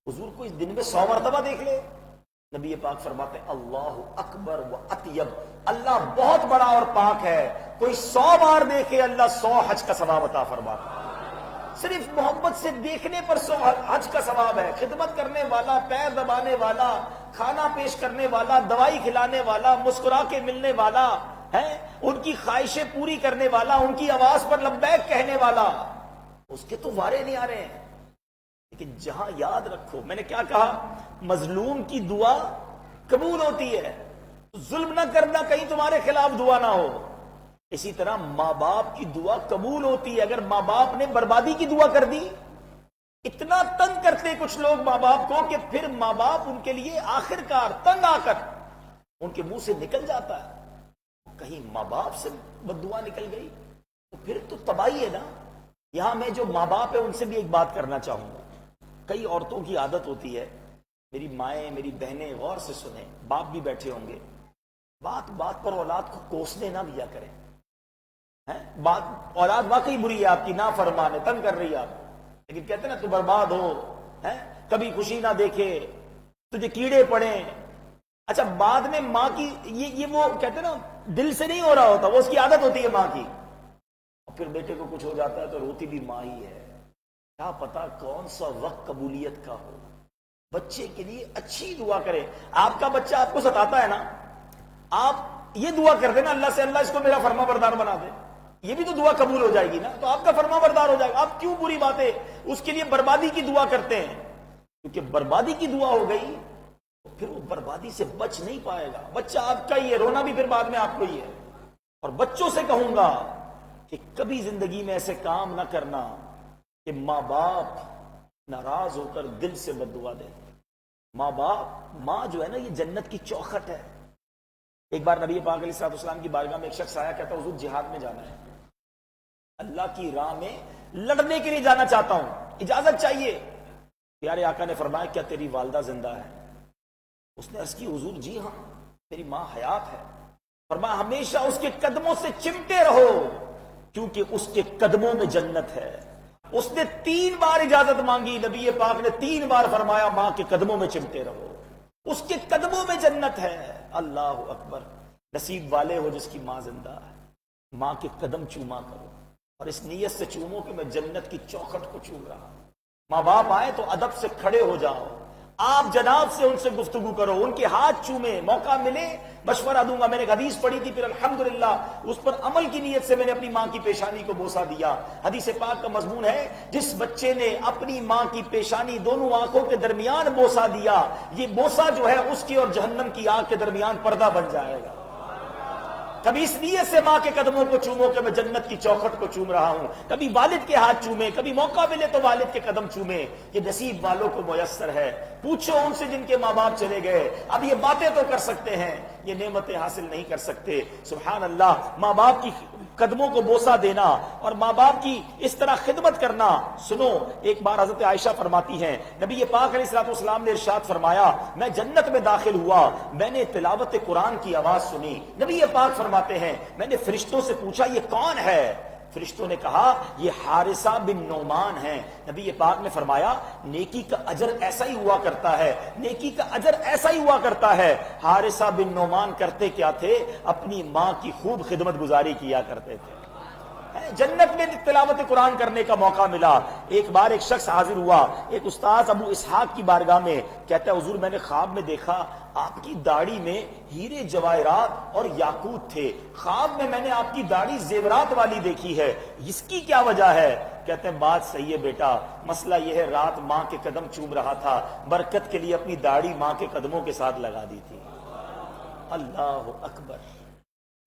حضور کو اس دن میں 100 مرتبہ دیکھ لے۔ نبی پاک فرماتے ہیں اللہ اکبر و اطیب، اللہ بہت بڑا اور پاک ہے، کوئی 100 بار دیکھے اللہ 100 حج کا ثواب عطا فرماتا ہے۔ صرف محبت سے دیکھنے پر 100 حج کا ثواب ہے۔ خدمت کرنے والا، پیر دبانے والا، کھانا پیش کرنے والا، دوائی کھلانے والا، مسکرا کے ملنے والا ہے، ان کی خواہشیں پوری کرنے والا، ان کی آواز پر لبیک کہنے والا، اس کے تو وارے نہیں آ رہے ہیں۔ لیکن جہاں یاد رکھو، میں نے کیا کہا، مظلوم کی دعا قبول ہوتی ہے، ظلم نہ کرنا کہیں تمہارے خلاف دعا نہ ہو. اسی طرح ماں باپ کی دعا قبول ہوتی ہے. اگر ماں باپ نے بربادی کی دعا کر دی، اتنا تنگ کرتے کچھ لوگ ماں باپ کو کہ پھر ماں باپ ان کے لیے آخر کار تنگ آ کر ان کے منہ سے نکل جاتا ہے. کہیں ماں باپ سے بد دعا نکل گئی تو پھر تو تباہی ہے نا. یہاں میں جو ماں باپ ہے ان سے بھی ایک بات کرنا چاہوں گا. کئی عورتوں کی عادت ہوتی ہے، میری مائیں میری بہنیں غور سے سنیں، باپ بھی بیٹھے ہوں گے، بات بات پر اولاد کو کوسنے نہ دیا کریں. بات اولاد واقعی بری ہے آپ کی، نہ فرمانے تنگ کر رہی ہے آپ، لیکن کہتے ہیں نا تو برباد ہو، کبھی خوشی نہ دیکھے، تجھے کیڑے پڑیں. اچھا بعد میں ماں کی یہ وہ کہتے ہیں نا دل سے نہیں ہو رہا ہوتا، وہ اس کی عادت ہوتی ہے ماں کی. اور پھر بیٹے کو کچھ ہو جاتا ہے تو روتی بھی ماں ہی ہے. کیا پتا کون سا وقت قبولیت کا ہو. بچے کے لیے اچھی دعا کرے. آپ کا بچہ آپ کو ستاتا ہے نا، آپ یہ دعا کر دینا اللہ سے، اللہ اس کو میرا فرما بردار بنا دے. یہ بھی تو دعا قبول ہو جائے گی نا، تو آپ کا فرما بردار ہو جائے گا. آپ کیوں بری باتیں اس کے لیے بربادی کی دعا کرتے ہیں؟ کیونکہ بربادی کی دعا ہو گئی تو پھر وہ بربادی سے بچ نہیں پائے گا. بچہ آپ کا ہی ہے، رونا بھی پھر بعد میں آپ کو ہی ہے. اور بچوں سے کہوں گا کہ کبھی زندگی میں ایسے کام نہ کرنا کہ ماں باپ ناراض ہو کر دل سے بد دعا دیں. ماں جو ہے نا یہ جنت کی چوکھٹ ہے. ایک بار نبی پاک علیہ الصلوۃ والسلام کی بارگاہ میں ایک شخص آیا، کہتا حضور جہاد میں جانا ہے، اللہ کی راہ میں لڑنے کے لیے جانا چاہتا ہوں، اجازت چاہیے. پیارے آقا نے فرمایا کیا تیری والدہ زندہ ہے؟ اس نے عرض کی حضور جی ہاں میری ماں حیات ہے. فرمایا ہمیشہ اس کے قدموں سے چمٹے رہو کیونکہ اس کے قدموں میں جنت ہے. اس نے 3 بار اجازت مانگی، نبی پاک نے 3 بار فرمایا ماں کے قدموں میں چمٹے رہو، اس کے قدموں میں جنت ہے. اللہ اکبر. نصیب والے ہو جس کی ماں زندہ ہے، ماں کے قدم چوما کرو اور اس نیت سے چومو کہ میں جنت کی چوکھٹ کو چوم رہا ہوں. ماں باپ آئے تو ادب سے کھڑے ہو جاؤ، آپ جناب سے ان سے گفتگو کرو، ان کے ہاتھ چومے. موقع ملے مشورہ دوں گا. میں نے ایک حدیث پڑھی تھی، پھر الحمدللہ اس پر عمل کی نیت سے میں نے اپنی ماں کی پیشانی کو بوسہ دیا. حدیث پاک کا مضمون ہے جس بچے نے اپنی ماں کی پیشانی دونوں آنکھوں کے درمیان بوسہ دیا، یہ بوسہ جو ہے اس کی اور جہنم کی آگ کے درمیان پردہ بن جائے گا. کبھی اس نیت سے ماں کے قدموں کو چومو کہ میں جنت کی چوکھٹ کو چوم رہا ہوں. کبھی والد کے ہاتھ چومے، کبھی موقع ملے تو والد کے قدم چومے. یہ نصیب والوں کو میسر ہے. پوچھو ان سے جن کے ماں باپ چلے گئے، اب یہ باتیں تو کر سکتے ہیں، یہ نعمتیں حاصل نہیں کر سکتے. سبحان اللہ. ماں باپ کی قدموں کو بوسہ دینا اور ماں باپ کی اس طرح خدمت کرنا. سنو ایک بار حضرت عائشہ فرماتی ہیں نبی پاک علیہ الصلوۃ والسلام نے ارشاد فرمایا میں جنت میں داخل ہوا، میں نے تلاوت قرآن کی آواز سنی. نبی پاک فرماتے ہیں میں نے فرشتوں سے پوچھا یہ کون ہے؟ فرشتوں نے کہا یہ حارثہ بن نعمان ہیں. نبی پاک نے فرمایا نیکی کا اجر ایسا ہی ہوا کرتا ہے، نیکی کا اجر ایسا ہی ہوا کرتا ہے. حارثہ بن نعمان کرتے کیا تھے؟ اپنی ماں کی خوب خدمت گزاری کیا کرتے تھے. جنت میں تلاوت قرآن کرنے کا موقع ملا. ایک بار ایک شخص حاضر ہوا ایک استاذ ابو اسحاق کی بارگاہ میں، کہتا ہے حضور میں نے خواب میں دیکھا آپ کی داڑھی میں ہیرے جواہرات اور یاقوت تھے، خواب میں نے آپ کی داڑھی زیورات والی دیکھی ہے، اس کی کیا وجہ ہے؟ کہتے ہیں بات صحیح ہے بیٹا، مسئلہ یہ ہے رات ماں کے قدم چوم رہا تھا، برکت کے لیے اپنی داڑھی ماں کے قدموں کے ساتھ لگا دی تھی. اللہ اکبر.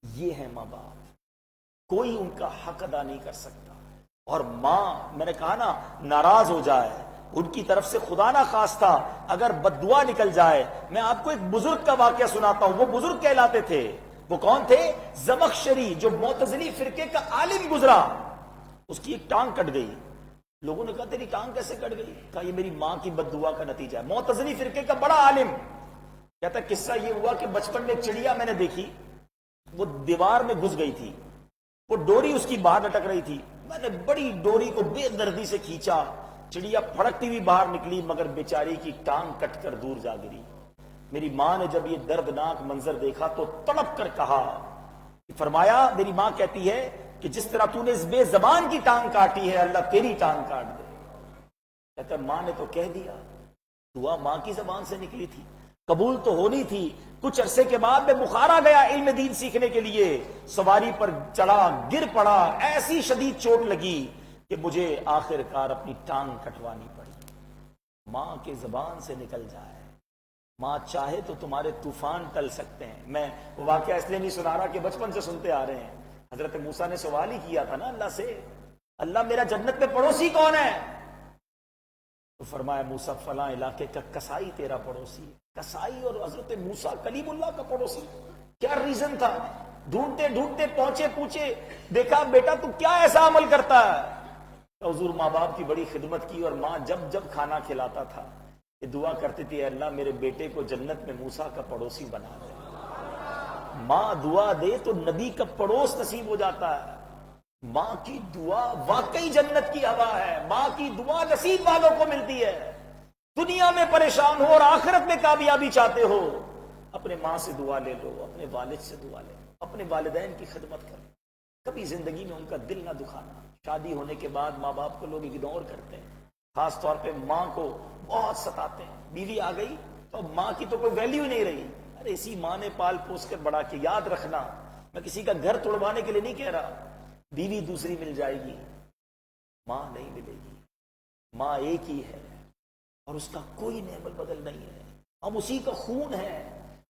یہ ہے ماں باپ، کوئی ان کا حق ادا نہیں کر سکتا. اور ماں میں نے کہا نا ناراض ہو جائے، ان کی طرف سے خدا نہ خواستہ اگر بد دعا نکل جائے. میں آپ کو ایک بزرگ کا واقعہ سناتا ہوں. وہ بزرگ کہلاتے تھے. وہ کون تھے؟ زمخشری، جو معتزلی فرقے کا عالم گزرا. اس کی ایک ٹانگ کٹ گئی. لوگوں نے کہا تیری ٹانگ کیسے کٹ گئی؟ کہا یہ میری ماں کی بد دعا کا نتیجہ ہے. معتزلی فرقے کا بڑا عالم. کہتا قصہ یہ ہوا کہ بچپن میں چڑیا میں نے دیکھی، وہ دیوار میں گھس گئی تھی، وہ ڈوری اس کی باہر لٹک رہی تھی. میں نے بڑی ڈوری کو بے دردی سے کھینچا، چڑیا پھڑکتی ہوئی باہر نکلی مگر بیچاری کی ٹانگ کٹ کر دور جا گری. میری ماں نے جب یہ دردناک منظر دیکھا تو تڑپ کر کہا، فرمایا میری ماں کہتی ہے کہ جس طرح تو نے اس بے زبان کی ٹانگ کاٹی ہے اللہ تیری ٹانگ کاٹ دے. کہتا ماں نے تو کہہ دیا، دعا ماں کی زبان سے نکلی تھی، قبول تو ہونی تھی. کچھ عرصے کے بعد میں بخارا گیا علم دین سیکھنے کے لیے، سواری پر چڑھا، گر پڑا، ایسی شدید چوٹ لگی کہ مجھے آخر کار اپنی ٹانگ کٹوانی پڑی. ماں کے زبان سے نکل جائے ماں چاہے تو تمہارے طوفان ٹل سکتے ہیں. میں وہ واقعہ اس لیے نہیں سنا رہا کہ بچپن سے سنتے آ رہے ہیں. حضرت موسیٰ نے سوال ہی کیا تھا نا اللہ سے, اللہ میرا جنت میں پڑوسی کون ہے؟ تو فرمایا موسیٰ فلاں علاقے کا کسائی تیرا پڑوسی ہے. کسائی اور حضرت موسیٰ کلیم اللہ کا پڑوسی, کیا ریزن تھا؟ ڈھونڈتے ڈھونڈتے پہنچے, پوچھے, دیکھا بیٹا تو کیا ایسا عمل کرتا ہے؟ حضور ماں باپ کی بڑی خدمت کی, اور ماں جب جب کھانا کھلاتا تھا یہ دعا کرتی تھی, اللہ میرے بیٹے کو جنت میں موسیٰ کا پڑوسی بنا دے. ماں دعا دے تو نبی کا پڑوس نصیب ہو جاتا ہے. ماں کی دعا واقعی جنت کی ہوا ہے. ماں کی دعا نصیب والوں کو ملتی ہے. دنیا میں پریشان ہو اور آخرت میں کامیابی چاہتے ہو, اپنے ماں سے دعا لے لو, اپنے والد سے دعا لے لو, اپنے والدین کی خدمت کرو. کبھی زندگی میں ان کا دل نہ دکھانا. شادی ہونے کے بعد ماں باپ کو لوگ اگنور کرتے ہیں, خاص طور پہ ماں کو بہت ستاتے ہیں. بیوی آ گئی تو ماں کی تو کوئی ویلیو نہیں رہی. ارے اسی ماں نے پال پوس کر بڑا کیا. یاد رکھنا, میں کسی کا گھر توڑوانے کے لیے نہیں کہہ رہا. بیوی دوسری مل جائے گی, ماں نہیں ملے گی. ماں ایک ہی ہے اور اس کا کوئی نعمت بدل نہیں ہے. ہم اسی کا خون ہے,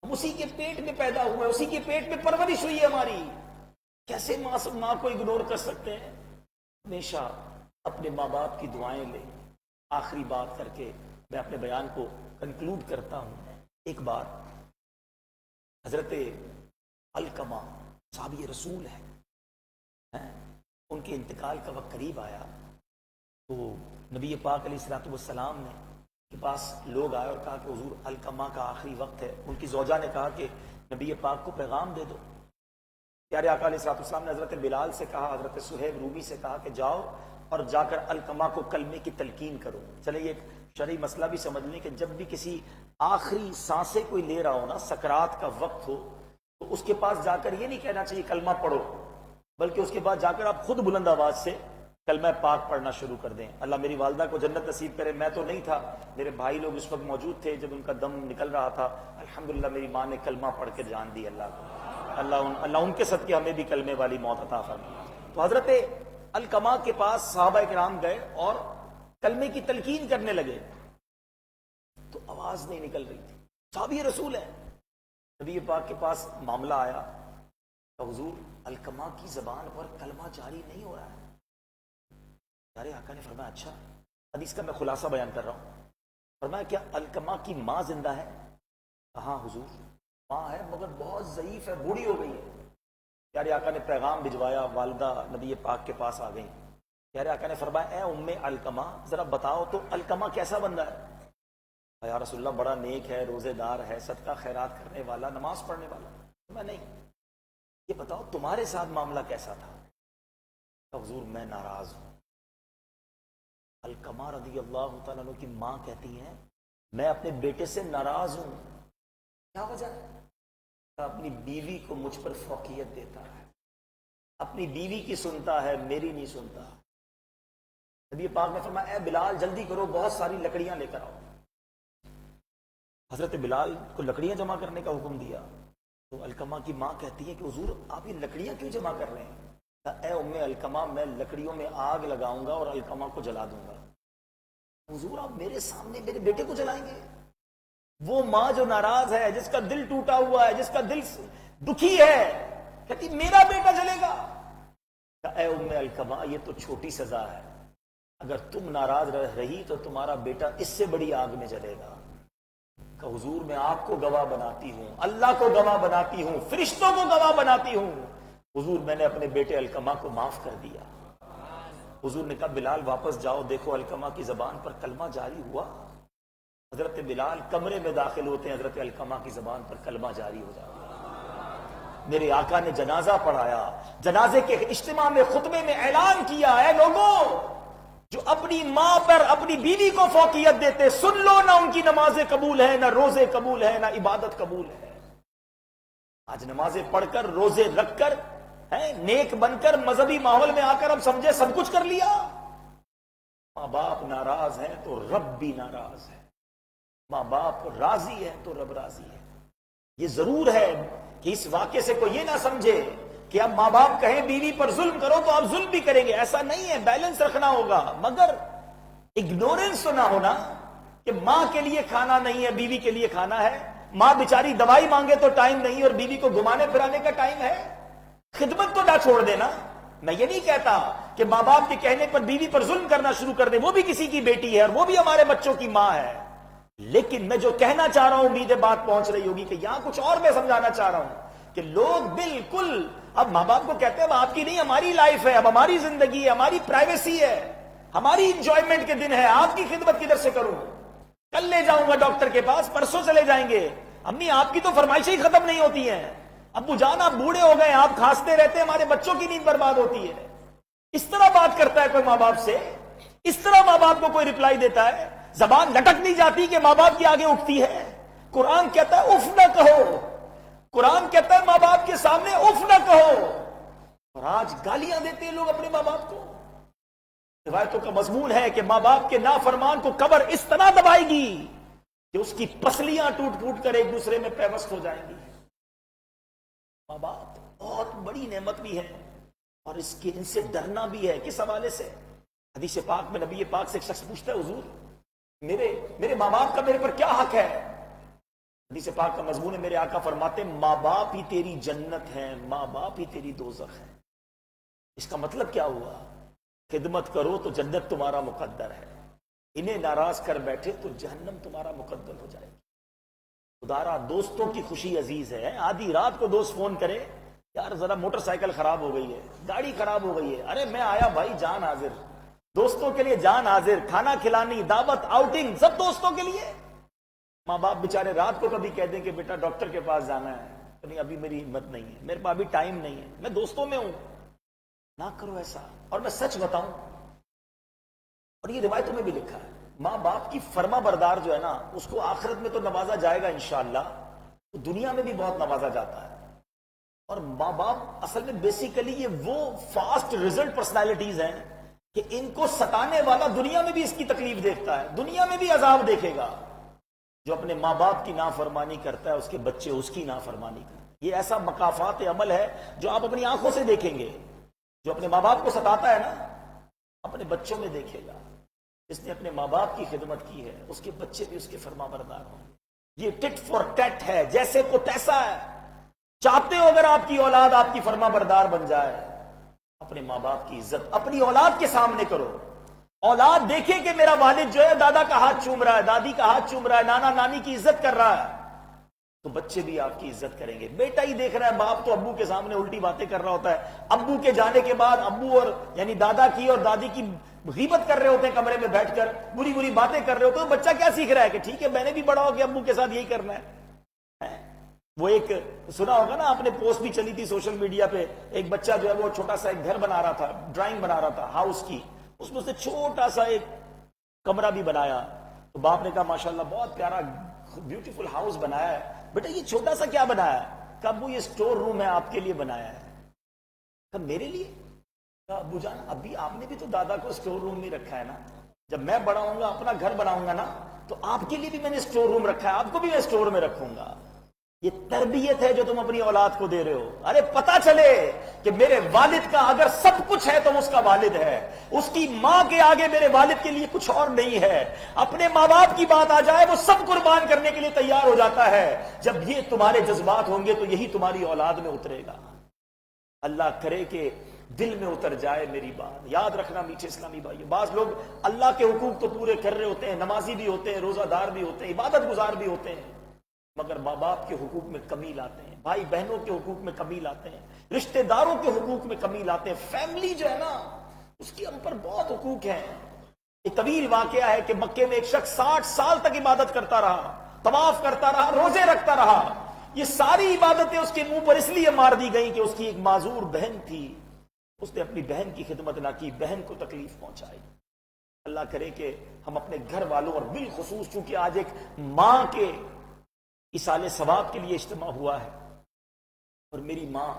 ہم اسی کے پیٹ میں پیدا ہوئے, اسی کے پیٹ میں پرورش ہوئی ہے ہماری. کیسے ماں کو اگنور کر سکتے ہیں؟ ہمیشہ اپنے ماں باپ کی دعائیں لیں. آخری بات کر کے میں اپنے بیان کو کنکلوڈ کرتا ہوں. ایک بار حضرت علقمہ صحابی رسول ہے, ان کے انتقال کا وقت قریب آیا تو نبی پاک علیہ الصلوۃ والسلام نے کے پاس لوگ آئے اور کہا کہ حضور علقمہ کا آخری وقت ہے. ان کی زوجہ نے کہا کہ نبی پاک کو پیغام دے دو. پیارے آقا علیہ الصلوۃ والسلام نے حضرت بلال سے کہا, حضرت صہیب رومی سے کہا کہ جاؤ اور جا کر علقمہ کو کلمے کی تلقین کرو. چلے یہ شرعی مسئلہ بھی سمجھ لیں کہ جب بھی کسی آخری سانسیں کوئی لے رہا ہو نا, سکرات کا وقت ہو, تو اس کے پاس جا کر یہ نہیں کہنا چاہیے کلمہ پڑھو, بلکہ اس کے بعد جا کر آپ خود بلند آواز سے کلمہ پاک پڑھنا شروع کر دیں. اللہ میری والدہ کو جنت نصیب کرے. میں تو نہیں تھا, میرے بھائی لوگ اس وقت موجود تھے جب ان کا دم نکل رہا تھا. الحمدللہ میری ماں نے کلمہ پڑھ کے جان دی. اللہ ان کے صدقے ہمیں بھی کلمے والی موت عطا فرمائے. تو حضرت علقمہ کے پاس صحابہ کرام گئے اور کلمے کی تلقین کرنے لگے, تو آواز نہیں نکل رہی تھی. صحابی رسول ہے. نبی پاک کے پاس معاملہ آیا تو حضور علقمہ کی زبان پر کلمہ جاری نہیں ہو رہا ہے. پیارے آقا نے فرمایا اچھا, حدیث کا میں خلاصہ بیان کر رہا ہوں. فرمایا کیا علقمہ کی ماں زندہ ہے؟ ہاں حضور ماں ہے مگر بہت ضعیف ہے, بوڑھی ہو گئی ہے. پیارے آقا نے پیغام بھجوایا, والدہ نبی پاک کے پاس آ گئیں. پیارے آقا نے فرمایا اے ام علقمہ ذرا بتاؤ تو علقمہ کیسا بندہ ہے؟ یا رسول اللہ بڑا نیک ہے, روزے دار ہے, صدقہ خیرات کرنے والا, نماز پڑھنے والا. میں نہیں, یہ بتاؤ تمہارے ساتھ معاملہ کیسا تھا؟ تو حضور میں ناراض ہوں. علقمہ رضی اللہ تعالیٰ عنہ کی ماں کہتی ہیں میں اپنے بیٹے سے ناراض ہوں. کیا وجہ ہے؟ اپنی بیوی کو مجھ پر فوقیت دیتا ہے, اپنی بیوی کی سنتا ہے, میری نہیں سنتا. نبی پاک نے فرمایا اے بلال جلدی کرو, بہت ساری لکڑیاں لے کر آؤ. حضرت بلال کو لکڑیاں جمع کرنے کا حکم دیا. تو علقمہ کی ماں کہتی ہے کہ حضور آپ یہ لکڑیاں کیوں جمع کر رہے ہیں؟ اے ام علقمہ میں لکڑیوں میں آگ لگاؤں گا اور علقمہ کو جلا دوں گا. حضور آپ میرے سامنے میرے بیٹے کو جلائیں گے؟ وہ ماں جو ناراض ہے, جس کا دل ٹوٹا ہوا ہے, جس کا دل دکھی ہے, کہتی میرا بیٹا جلے گا. اے ام علقمہ یہ تو چھوٹی سزا ہے, اگر تم ناراض رہی تو تمہارا بیٹا اس سے بڑی آگ میں جلے گا. کہ حضور میں آپ کو گواہ بناتی ہوں, اللہ کو گواہ بناتی ہوں, فرشتوں کو گواہ بناتی ہوں, حضور میں نے اپنے بیٹے علقمہ کو معاف کر دیا. حضور نے کہا بلال واپس جاؤ, دیکھو علقمہ کی زبان پر کلمہ جاری ہوا. حضرت بلال کمرے میں داخل ہوتے ہیں, حضرت علقمہ کی زبان پر کلمہ جاری ہو جاتا. میرے آقا نے جنازہ پڑھایا, جنازے کے اجتماع میں خطبے میں اعلان کیا ہے لوگوں جو اپنی ماں پر اپنی بیوی کو فوقیت دیتے, سن لو نہ ان کی نمازیں قبول ہیں, نہ روزے قبول ہیں, نہ عبادت قبول ہے. آج نمازیں پڑھ کر, روزے رکھ کر, نیک بن کر, مذہبی ماحول میں آ کر ہم سمجھے سب کچھ کر لیا. ماں باپ ناراض ہیں تو رب بھی ناراض ہے, ماں باپ راضی ہے تو رب راضی ہے. یہ ضرور ہے کہ اس واقعے سے کوئی یہ نہ سمجھے کہ اب ماں باپ کہیں بیوی پر ظلم کرو تو آپ ظلم بھی کریں گے, ایسا نہیں ہے. بیلنس رکھنا ہوگا, مگر اگنورنس تو نہ ہونا کہ ماں کے لیے کھانا نہیں ہے، بیوی کے لیے کھانا ہے. ماں بیچاری دوائی مانگے تو ٹائم نہیں اور بیوی کو گھمانے پھرانے کا ٹائم ہے. خدمت تو نہ چھوڑ دینا. میں یہ نہیں کہتا کہ ماں باپ کے کہنے پر بیوی پر ظلم کرنا شروع کر دیں، وہ بھی کسی کی بیٹی ہے اور وہ بھی ہمارے بچوں کی ماں ہے. لیکن میں جو کہنا چاہ رہا ہوں، امید ہے بات پہنچ رہی ہوگی، کہ یہاں کچھ اور میں سمجھانا چاہ رہا ہوں کہ لوگ بالکل اب ماں باپ کو کہتے ہیں اب آپ کی نہیں، ہماری لائف ہے، اب ہماری زندگی ہے، ہماری پرائیویسی ہے، ہماری انجوائمنٹ کے دن ہے، آپ کی خدمت کدھر سے کروں؟ کل لے جاؤں گا ڈاکٹر کے پاس، پرسوں چلے جائیں گے. امی آپ کی تو فرمائشیں ہی ختم نہیں ہوتی ہیں. ابو جان آپ بوڑھے ہو گئے، آپ کھانستے رہتے ہیں، ہمارے بچوں کی نیند برباد ہوتی ہے. اس طرح بات کرتا ہے کوئی ماں باپ سے؟ اس طرح ماں باپ کو کوئی ریپلائی دیتا ہے؟ زبان لٹک نہیں جاتی کہ ماں باپ کی آگے اٹھتی ہے؟ قرآن کہتا ہے اف نہ کہو. قرآن کہتا ہے ماں باپ کے سامنے اف نہ کہو. اور آج گالیاں دیتے ہیں لوگ اپنے ماں باپ کو. روایتوں کا مضمون ہے کہ ماں باپ کے نافرمان کو قبر اس طرح دبائے گی کہ اس کی پسلیاں ٹوٹ پھوٹ کر ایک دوسرے میں پیوست ہو جائیں گی. ماں باپ بہت بڑی نعمت بھی ہے اور ان سے ڈرنا بھی ہے. کس حوالے سے؟ حدیث پاک میں نبی پاک سے ایک شخص پوچھتا ہے حضور میرے ماں باپ کا میرے پر کیا حق ہے؟ حدیث پاک کا مضمون ہے، میرے آقا فرماتے ہیں ماں باپ ہی تیری جنت ہے، ماں باپ ہی تیری دوزخ ہے. اس کا مطلب کیا ہوا؟ خدمت کرو تو جنت تمہارا مقدر ہے، انہیں ناراض کر بیٹھے تو جہنم تمہارا مقدر ہو جائے گی. خدارا دوستوں کی خوشی عزیز ہے. آدھی رات کو دوست فون کرے، یار ذرا موٹر سائیکل خراب ہو گئی ہے، گاڑی خراب ہو گئی ہے، ارے میں آیا بھائی، جان حاضر. دوستوں کے لیے جان حاضر، کھانا کھلانی، دعوت، آؤٹنگ، سب دوستوں کے لیے. ماں باپ بیچارے رات کو کبھی کہہ دیں کہ بیٹا ڈاکٹر کے پاس جانا ہے، نہیں ابھی میری ہمت نہیں ہے، میرے پاس ابھی ٹائم نہیں ہے، میں دوستوں میں ہوں. نہ کرو ایسا. اور میں سچ بتاؤں، اور یہ روایتوں میں بھی لکھا ہے، ماں باپ کی فرما بردار جو ہے نا، اس کو آخرت میں تو نوازا جائے گا انشاءاللہ، تو دنیا میں بھی بہت نوازا جاتا ہے. اور ماں باپ اصل میں بیسیکلی یہ وہ فاسٹ ریزلٹ پرسنالٹیز ہیں کہ ان کو ستانے والا دنیا میں بھی اس کی تکلیف دیکھتا ہے، دنیا میں بھی عذاب دیکھے گا. جو اپنے ماں باپ کی نافرمانی کرتا ہے اس کے بچے اس کی نافرمانی کرتے ہیں. یہ ایسا مکافات عمل ہے جو آپ اپنی آنکھوں سے دیکھیں گے. جو اپنے ماں باپ کو ستاتا ہے نا، اپنے بچوں میں دیکھے گا. جس نے اپنے ماں باپ کی خدمت کی ہے اس کے بچے بھی اس کے فرما بردار ہوں. یہ ٹٹ فور ٹیٹ ہے، جیسے کو تیسا ہے. چاہتے ہو اگر آپ کی اولاد آپ کی فرما بردار بن جائے، اپنے ماں باپ کی عزت اپنی اولاد کے سامنے کرو. اولاد دیکھے کہ میرا والد جو ہے دادا کا ہاتھ چوم رہا ہے، دادی کا ہاتھ چوم رہا ہے، نانا نانی کی عزت کر رہا ہے، تو بچے بھی آپ کی عزت کریں گے. بیٹا ہی دیکھ رہا ہے باپ تو ابو کے سامنے الٹی باتیں کر رہا ہوتا ہے، ابو کے جانے کے بعد ابو اور یعنی دادا کی اور دادی کی غیبت کر رہے ہوتے ہیں، کمرے میں بیٹھ کر بری بری باتیں کر رہے ہوتے ہیں. تو بچہ کیا سیکھ رہا ہے کہ ٹھیک ہے میں نے بھی بڑا ہو کے ابو کے ساتھ یہی کرنا ہے. وہ ایک سنا ہوگا نا آپ نے، پوسٹ بھی چلی تھی سوشل میڈیا پہ، ایک بچہ جو ہے وہ چھوٹا سا ایک گھر بنا رہا تھا، ڈرائنگ بنا رہا تھا ہاؤس کی، اس میں سے چھوٹا سا ایک کمرہ بھی بنایا. تو باپ نے کہا ماشاءاللہ بہت پیارا بیوٹیفل ہاؤس بنایا ہے، بیٹا یہ چھوٹا سا کیا بنایا ہے؟ کہ ابو یہ اسٹور روم ہے، آپ کے لیے بنایا ہے. کہ میرے لیے؟ کہا ابو جان ابھی آپ نے بھی تو دادا کو اسٹور روم میں رکھا ہے نا، جب میں بڑا ہوں گا اپنا گھر بناؤں گا نا تو آپ کے لیے بھی میں نے اسٹور روم رکھا ہے، آپ کو بھی میں اسٹور میں رکھوں گا. یہ تربیت ہے جو تم اپنی اولاد کو دے رہے ہو. ارے پتا چلے کہ میرے والد کا اگر سب کچھ ہے تو اس کا والد ہے، اس کی ماں کے آگے میرے والد کے لیے کچھ اور نہیں ہے. اپنے ماں باپ کی بات آ جائے وہ سب قربان کرنے کے لیے تیار ہو جاتا ہے. جب یہ تمہارے جذبات ہوں گے تو یہی تمہاری اولاد میں اترے گا. اللہ کرے کہ دل میں اتر جائے میری بات. یاد رکھنا میٹھے اسلامی بھائی، بعض لوگ اللہ کے حقوق تو پورے کر رہے ہوتے ہیں، نمازی بھی ہوتے ہیں، روزہ دار بھی ہوتے ہیں، عبادت گزار بھی ہوتے ہیں، مگر ماں باپ کے حقوق میں کمی لاتے ہیں، بھائی بہنوں کے حقوق میں کمی لاتے ہیں، رشتہ داروں کے حقوق میں کمی لاتے ہیں. فیملی جو ہے نا اس کی ہم پر بہت حقوق ہیں. ایک طویل واقعہ ہے کہ مکے میں ایک شخص 60 سال تک عبادت کرتا رہا، طواف کرتا رہا، روزے رکھتا رہا. یہ ساری عبادتیں اس کے منہ پر اس لیے مار دی گئیں کہ اس کی ایک معذور بہن تھی، اس نے اپنی بہن کی خدمت نہ کی، بہن کو تکلیف پہنچائی. اللہ کرے کہ ہم اپنے گھر والوں اور بالخصوص چونکہ آج ایک ماں کے اصالے ثواب کے لیے اجتماع ہوا ہے، اور میری ماں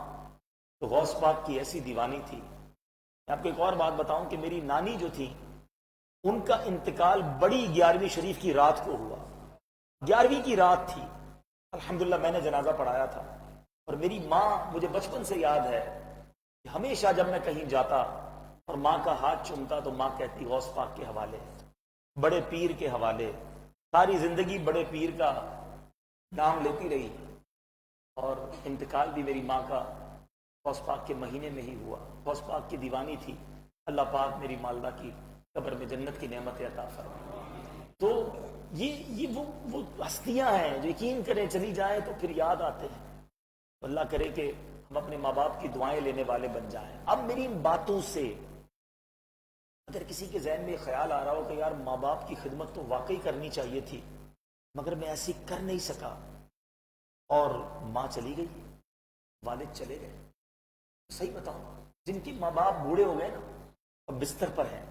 تو غوث پاک کی ایسی دیوانی تھی. میں آپ کو ایک اور بات بتاؤں کہ میری نانی جو تھی ان کا انتقال بڑی 11ویں شریف کی رات کو ہوا. 11ویں کی رات تھی، الحمدللہ میں نے جنازہ پڑھایا تھا. اور میری ماں، مجھے بچپن سے یاد ہے کہ ہمیشہ جب میں کہیں جاتا اور ماں کا ہاتھ چومتا تو ماں کہتی غوث پاک کے حوالے، بڑے پیر کے حوالے، ساری زندگی بڑے پیر کا نام لیتی رہی اور انتقال بھی میری ماں کا غوث پاک کے مہینے میں ہی ہوا. غوث پاک کی دیوانی تھی. اللہ پاک میری والدہ کی قبر میں جنت کی نعمت عطا فرمائے. تو یہ وہ ہستیاں ہیں جو یقین کریں چلی جائیں تو پھر یاد آتے ہیں. اللہ کرے کہ ہم اپنے ماں باپ کی دعائیں لینے والے بن جائیں. اب میری ان باتوں سے اگر کسی کے ذہن میں خیال آ رہا ہو کہ یار ماں باپ کی خدمت تو واقعی کرنی چاہیے تھی مگر میں ایسی کر نہیں سکا اور ماں چلی گئی, والد چلے گئے, صحیح بتاؤں جن کے ماں باپ بوڑھے ہو گئے نا اب بستر پر ہیں,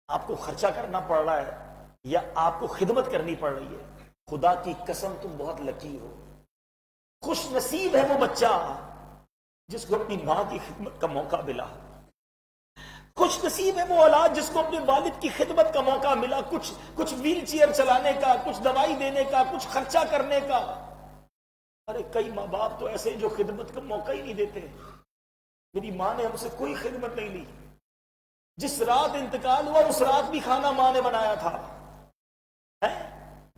آپ کو خرچہ کرنا پڑ رہا ہے یا آپ کو خدمت کرنی پڑ رہی ہے, خدا کی قسم تم بہت لکی ہو. خوش نصیب ہے وہ بچہ جس کو اپنی ماں کی خدمت کا موقع ملا. خوش نصیب ہے وہ اولاد جس کو اپنے والد کی خدمت کا موقع ملا, کچھ ویل چیئر چلانے کا, کچھ دوائی دینے کا, کچھ خرچہ کرنے کا. ارے کئی ماں باپ تو ایسے جو خدمت کا موقع ہی نہیں دیتے. میری ماں نے ہم سے کوئی خدمت نہیں لی. جس رات انتقال ہوا اس رات بھی کھانا ماں نے بنایا تھا.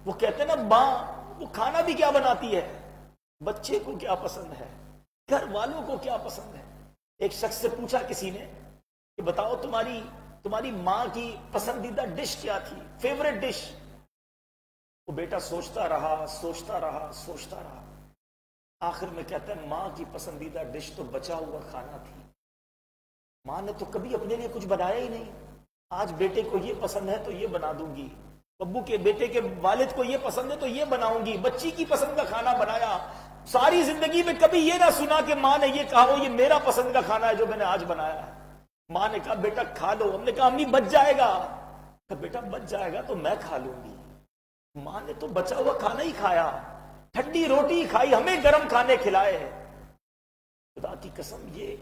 وہ کہتے ہیں نا ماں وہ کھانا بھی کیا بناتی ہے, بچے کو کیا پسند ہے, گھر والوں کو کیا پسند ہے. ایک شخص سے پوچھا کسی نے کہ بتاؤ تمہاری ماں کی پسندیدہ ڈش کیا تھی, فیوریٹ ڈش. وہ بیٹا سوچتا رہا. آخر میں کہتا ہے ماں کی پسندیدہ ڈش تو بچا ہوا کھانا تھی. ماں نے تو کبھی اپنے لیے کچھ بنایا ہی نہیں. آج بیٹے کو یہ پسند ہے تو یہ بنا دوں گی, ابو کے بیٹے کے والد کو یہ پسند ہے تو یہ بناؤں گی. بچی کی پسند کا کھانا بنایا. ساری زندگی میں کبھی یہ نہ سنا کہ ماں نے یہ کہا ہو یہ میرا پسند کا کھانا ہے جو میں نے آج بنایا ہے. ماں نے کہا بیٹا کھا لو. ہم نے کہا امی بچ جائے گا. بیٹا بچ جائے گا تو میں کھا لوں گی. ماں نے تو بچا ہوا کھانا ہی کھایا, ٹھنڈی روٹی کھائی, ہمیں گرم کھانے کھلائے. خدا کی قسم یہ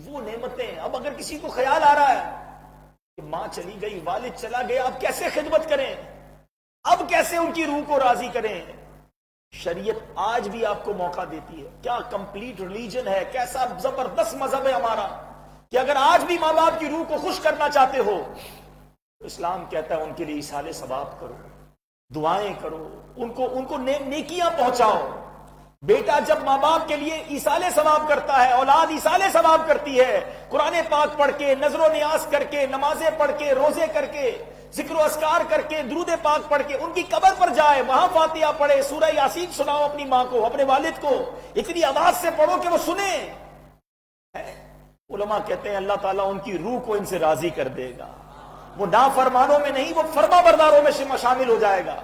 وہ نعمتیں. اب اگر کسی کو خیال آ رہا ہے کہ ماں چلی گئی, والد چلا گیا, اب کیسے خدمت کریں, اب کیسے ان کی روح کو راضی کریں. شریعت آج بھی آپ کو موقع دیتی ہے. کیا کمپلیٹ ریلیجن ہے, کیسا زبردست مذہب ہے ہمارا کہ اگر آج بھی ماں باپ کی روح کو خوش کرنا چاہتے ہو تو اسلام کہتا ہے ان کے لیے ایصال ثواب کرو, دعائیں کرو, ان کو نیکیاں پہنچاؤ. بیٹا جب ماں باپ کے لیے ایصال ثواب کرتا ہے, اولاد ایصال ثواب کرتی ہے, قرآن پاک پڑھ کے, نذر و نیاز کر کے, نمازیں پڑھ کے, روزے کر کے, ذکر و اذکار کر کے, درود پاک پڑھ کے ان کی قبر پر جائے, وہاں فاتحہ پڑھے, سورہ یاسین سناؤ اپنی ماں کو, اپنے والد کو, اتنی آواز سے پڑھو کہ وہ سنیں. علماء کہتے ہیں اللہ تعالیٰ ان کی روح کو ان سے راضی کر دے گا. وہ نافرمانوں میں نہیں, وہ فرما برداروں میں شامل ہو جائے گا.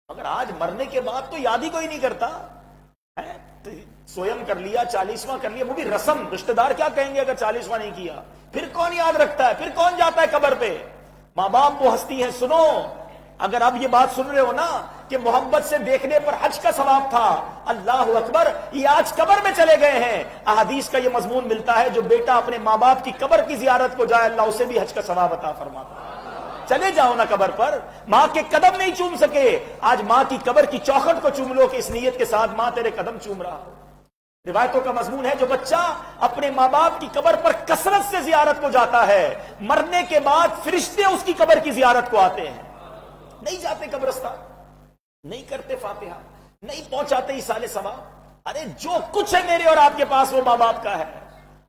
مگر آج مرنے کے بعد تو یاد ہی کوئی نہیں کرتا. سویم کر لیا, 40واں کر لیا, وہ بھی رسم. رشتہ دار کیا کہیں گے اگر 40واں نہیں کیا, پھر کون یاد رکھتا ہے, پھر کون جاتا ہے قبر پہ. ماں باپ وہ ہستی ہیں. سنو, اگر آپ یہ بات سن رہے ہو نا کہ محبت سے دیکھنے پر حج کا ثواب تھا, اللہ اکبر, یہ آج قبر میں چلے گئے ہیں. احادیث کا یہ مضمون ملتا ہے جو بیٹا اپنے ماں باپ کی قبر کی زیارت کو جائے اللہ اسے بھی حج کا ثواب عطا فرماتا ہے. چلے جاؤ نا قبر پر, ماں کے قدم نہیں چوم سکے, آج ماں کی قبر کی چوکھٹ کو چوم لو کہ اس نیت کے ساتھ ماں تیرے قدم چوم رہا ہو. روایتوں کا مضمون ہے جو بچہ اپنے ماں باپ کی قبر پر کثرت سے زیارت کو جاتا ہے, مرنے کے بعد فرشتے اس کی قبر کی زیارت کو آتے ہیں. نہیں جاتے قبرستان, نہیں کرتے فاتحہ, نہیں پہنچاتے ایصال ثواب. ارے جو کچھ ہے میرے اور آپ کے پاس وہ ماں باپ کا ہے.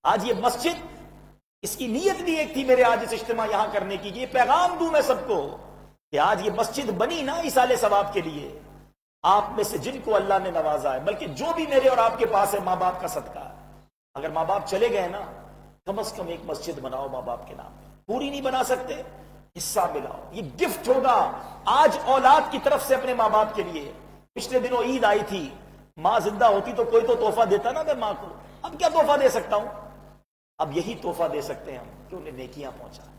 آج یہ مسجد, اس کی نیت بھی ایک تھی میرے آج اس اجتماع یہاں کرنے کی, یہ پیغام دوں میں سب کو کہ آج یہ مسجد بنی نا ایصال ثواب کے لیے. آپ میں سے جن کو اللہ نے نوازا ہے, بلکہ جو بھی میرے اور آپ کے پاس ہے, ماں باپ کا صدقہ ہے. اگر ماں باپ چلے گئے نا, کم از کم ایک مسجد بناؤ ماں باپ کے نام. پوری نہیں بنا سکتے, حصہ ملاؤ. یہ گفٹ ہوگا آج اولاد کی طرف سے اپنے ماں باپ کے لیے. پچھلے دنوں عید آئی تھی, ماں زندہ ہوتی تو کوئی تو تحفہ دیتا نا میں ماں کو. اب کیا تحفہ دے سکتا ہوں, اب یہی تحفہ دے سکتے ہیں ہم کہ انہیں نیکیاں پہنچائیں.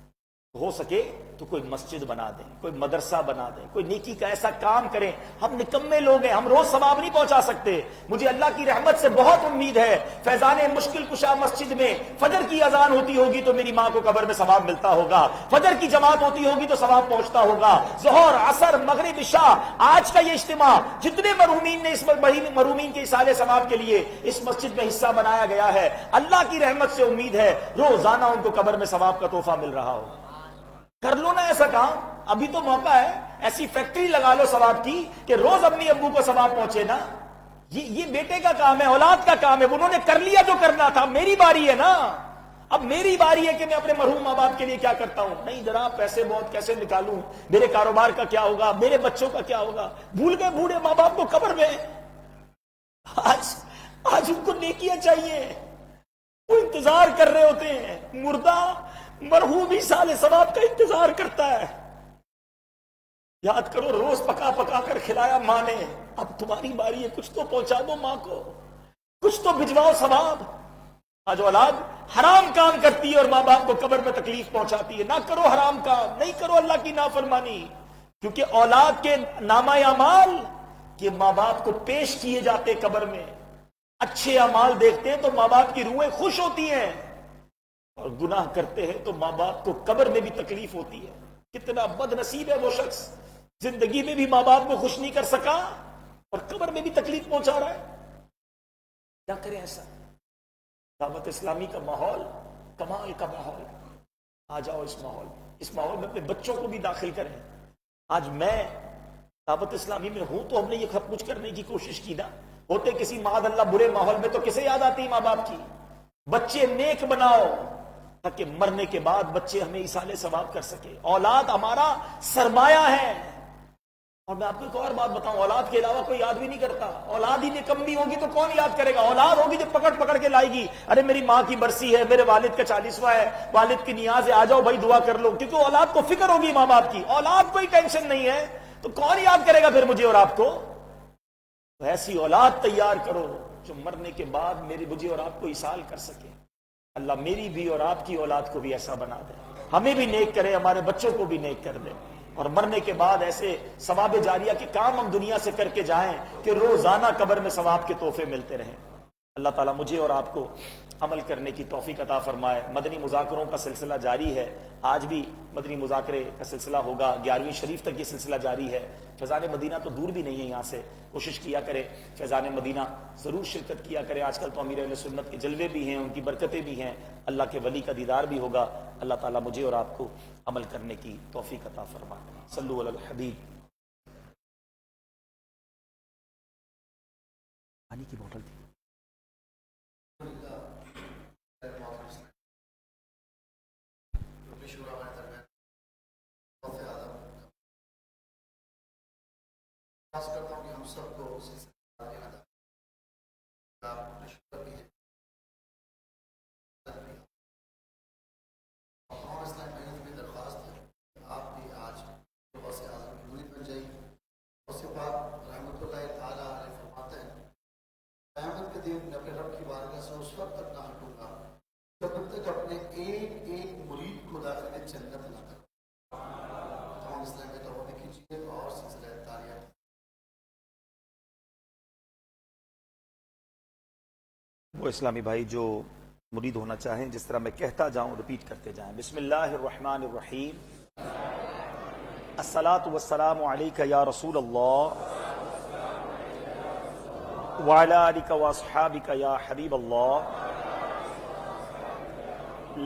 ہو سکے تو کوئی مسجد بنا دیں, کوئی مدرسہ بنا دیں, کوئی نیکی کا ایسا کام کریں. ہم نکمے لوگ ہیں, ہم روز ثواب نہیں پہنچا سکتے. مجھے اللہ کی رحمت سے بہت امید ہے فیضان مشکل کشا مسجد میں فجر کی اذان ہوتی ہوگی تو میری ماں کو قبر میں ثواب ملتا ہوگا, فجر کی جماعت ہوتی ہوگی تو ثواب پہنچتا ہوگا. ظہر, عصر, مغرب, عشاء, آج کا یہ اجتماع جتنے مرحومین نے اس مرحومین کے ایصال ثواب کے لیے اس مسجد میں حصہ بنایا گیا ہے, اللہ کی رحمت سے امید ہے روزانہ ان کو قبر میں ثواب کا تحفہ مل رہا ہوگا. کر لو نا ایسا کام, ابھی تو موقع ہے. ایسی فیکٹری لگا لو ثواب کی کہ روز اپنی ابو کو ثواب پہنچے نا. یہ بیٹے کا کام ہے, اولاد کا کام ہے. انہوں نے کر لیا جو کرنا تھا, میری باری ہے نا. اب میری باری ہے کہ میں اپنے مرحوم ماں باپ کے لیے کیا کرتا ہوں. نہیں جناب, پیسے بہت کیسے نکالوں, میرے کاروبار کا کیا ہوگا, میرے بچوں کا کیا ہوگا. بھول گئے بوڑھے ماں باپ کو قبر میں. آج ان کو نیکیاں چاہیے, وہ انتظار کر رہے ہوتے ہیں. مردہ مرحوم ہی سال ثواب کا انتظار کرتا ہے. یاد کرو, روز پکا پکا کر کھلایا ماں نے, اب تمہاری باری ہے, کچھ تو پہنچا دو ماں کو, کچھ تو بھجواؤ ثواب. آج اولاد حرام کام کرتی ہے اور ماں باپ کو قبر میں تکلیف پہنچاتی ہے. نہ کرو حرام کام, نہیں کرو اللہ کی نافرمانی, کیونکہ اولاد کے نامہ اعمال کہ ماں باپ کو پیش کیے جاتے قبر میں. اچھے اعمال دیکھتے ہیں تو ماں باپ کی روحیں خوش ہوتی ہیں, اور گناہ کرتے ہیں تو ماں باپ کو قبر میں بھی تکلیف ہوتی ہے. کتنا بد نصیب ہے وہ شخص, زندگی میں بھی ماں باپ کو خوش نہیں کر سکا اور قبر میں بھی تکلیف پہنچا رہا ہے. کیا کریں ایسا؟ دعوت اسلامی کا ماحول کمال کا ماحول. آ جاؤ اس ماحول میں اپنے بچوں کو بھی داخل کریں. آج میں دعوت اسلامی میں ہوں تو ہم نے یہ سب کچھ کرنے کی کوشش کی نا. ہوتے کسی معاذ اللہ برے ماحول میں تو کسے یاد آتی ہے ماں باپ کی. بچے نیک بناؤ تاکہ مرنے کے بعد بچے ہمیں ایصال ثواب کر سکے. اولاد ہمارا سرمایہ ہے. اور میں آپ کو ایک اور بات بتاؤں, اولاد کے علاوہ کوئی یاد بھی نہیں کرتا. اولاد ہی نکمی ہوگی تو کون یاد کرے گا؟ اولاد ہوگی جو پکڑ پکڑ کے لائے گی, ارے میری ماں کی برسی ہے, میرے والد کا 40واں ہے, والد کی نیاز ہے, آ جاؤ بھائی دعا کر لو. کیونکہ اولاد کو فکر ہوگی ماں باپ کی. اولاد کوئی ٹینشن نہیں ہے تو کون یاد کرے گا پھر مجھے اور آپ کو؟ تو ایسی اولاد تیار کرو جو مرنے کے بعد مجھے اور آپ کو ایصال کر سکے. اللہ میری بھی اور آپ کی اولاد کو بھی ایسا بنا دے, ہمیں بھی نیک کرے, ہمارے بچوں کو بھی نیک کر دے, اور مرنے کے بعد ایسے ثواب جاریہ کے کام ہم دنیا سے کر کے جائیں کہ روزانہ قبر میں ثواب کے تحفے ملتے رہیں. اللہ تعالیٰ مجھے اور آپ کو عمل کرنے کی توفیق عطا فرمائے. مدنی مذاکروں کا سلسلہ جاری ہے, آج بھی مدنی مذاکرے کا سلسلہ ہوگا. 11ویں شریف تک یہ سلسلہ جاری ہے. فیضان مدینہ تو دور بھی نہیں ہے یہاں سے, کوشش کیا کرے فیضان مدینہ ضرور شرکت کیا کرے. آج کل تو امیر اہل سنت کے جلوے بھی ہیں, ان کی برکتیں بھی ہیں, اللہ کے ولی کا دیدار بھی ہوگا. اللہ تعالیٰ مجھے اور آپ کو عمل کرنے کی توفیق عطا فرمائے. صلو علی الحبیب. پانی کی بوتل تھی. کرتا ہوں کہ ہم سب کو درخواست ہے آپ بھی آج غوث اعظم کی مرید بن جائیے. اس کے بعد رحمۃ اللہ تعالیٰ علیہ فرماتے ہیں, قیامت کے دن میں اپنے رب کی بارگاہ سے اس وقت تک نہ ہٹوں گا جب تک اپنے ایک ایک مرید کو داخل جنت نہ کروں. تمام اسلام میں توبہ کیجیے تو اور سلسلہ تاریخ. وہ اسلامی بھائی جو مرید ہونا چاہیں جس طرح میں کہتا جاؤں رپیٹ کرتے جائیں. بسم اللہ الرحمن الرحیم. الصلاۃ والسلام علیک یا رسول اللہ وعلی آلک واصحابک یا حبیب اللہ.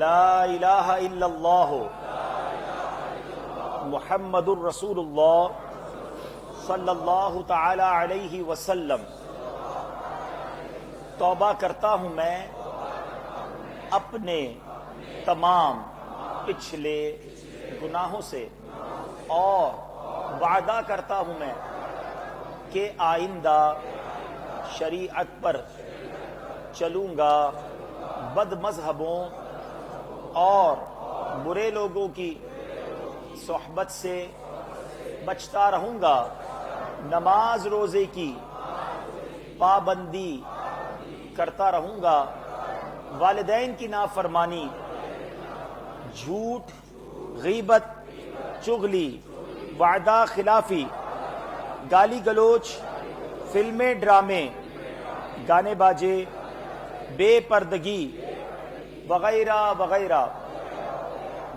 لا الہ الا اللہ محمد الرسول اللہ صلی اللہ تعالی علیہ وسلم. توبہ کرتا ہوں میں اپنے تمام پچھلے گناہوں سے, اور وعدہ کرتا ہوں میں کہ آئندہ شریعت پر چلوں گا, بد مذہبوں اور برے لوگوں کی صحبت سے بچتا رہوں گا, نماز روزے کی پابندی کرتا رہوں گا, والدین کی نافرمانی, جھوٹ, غیبت, چغلی, وعدہ خلافی, گالی گلوچ, فلمیں ڈرامے, گانے باجے, بے پردگی وغیرہ وغیرہ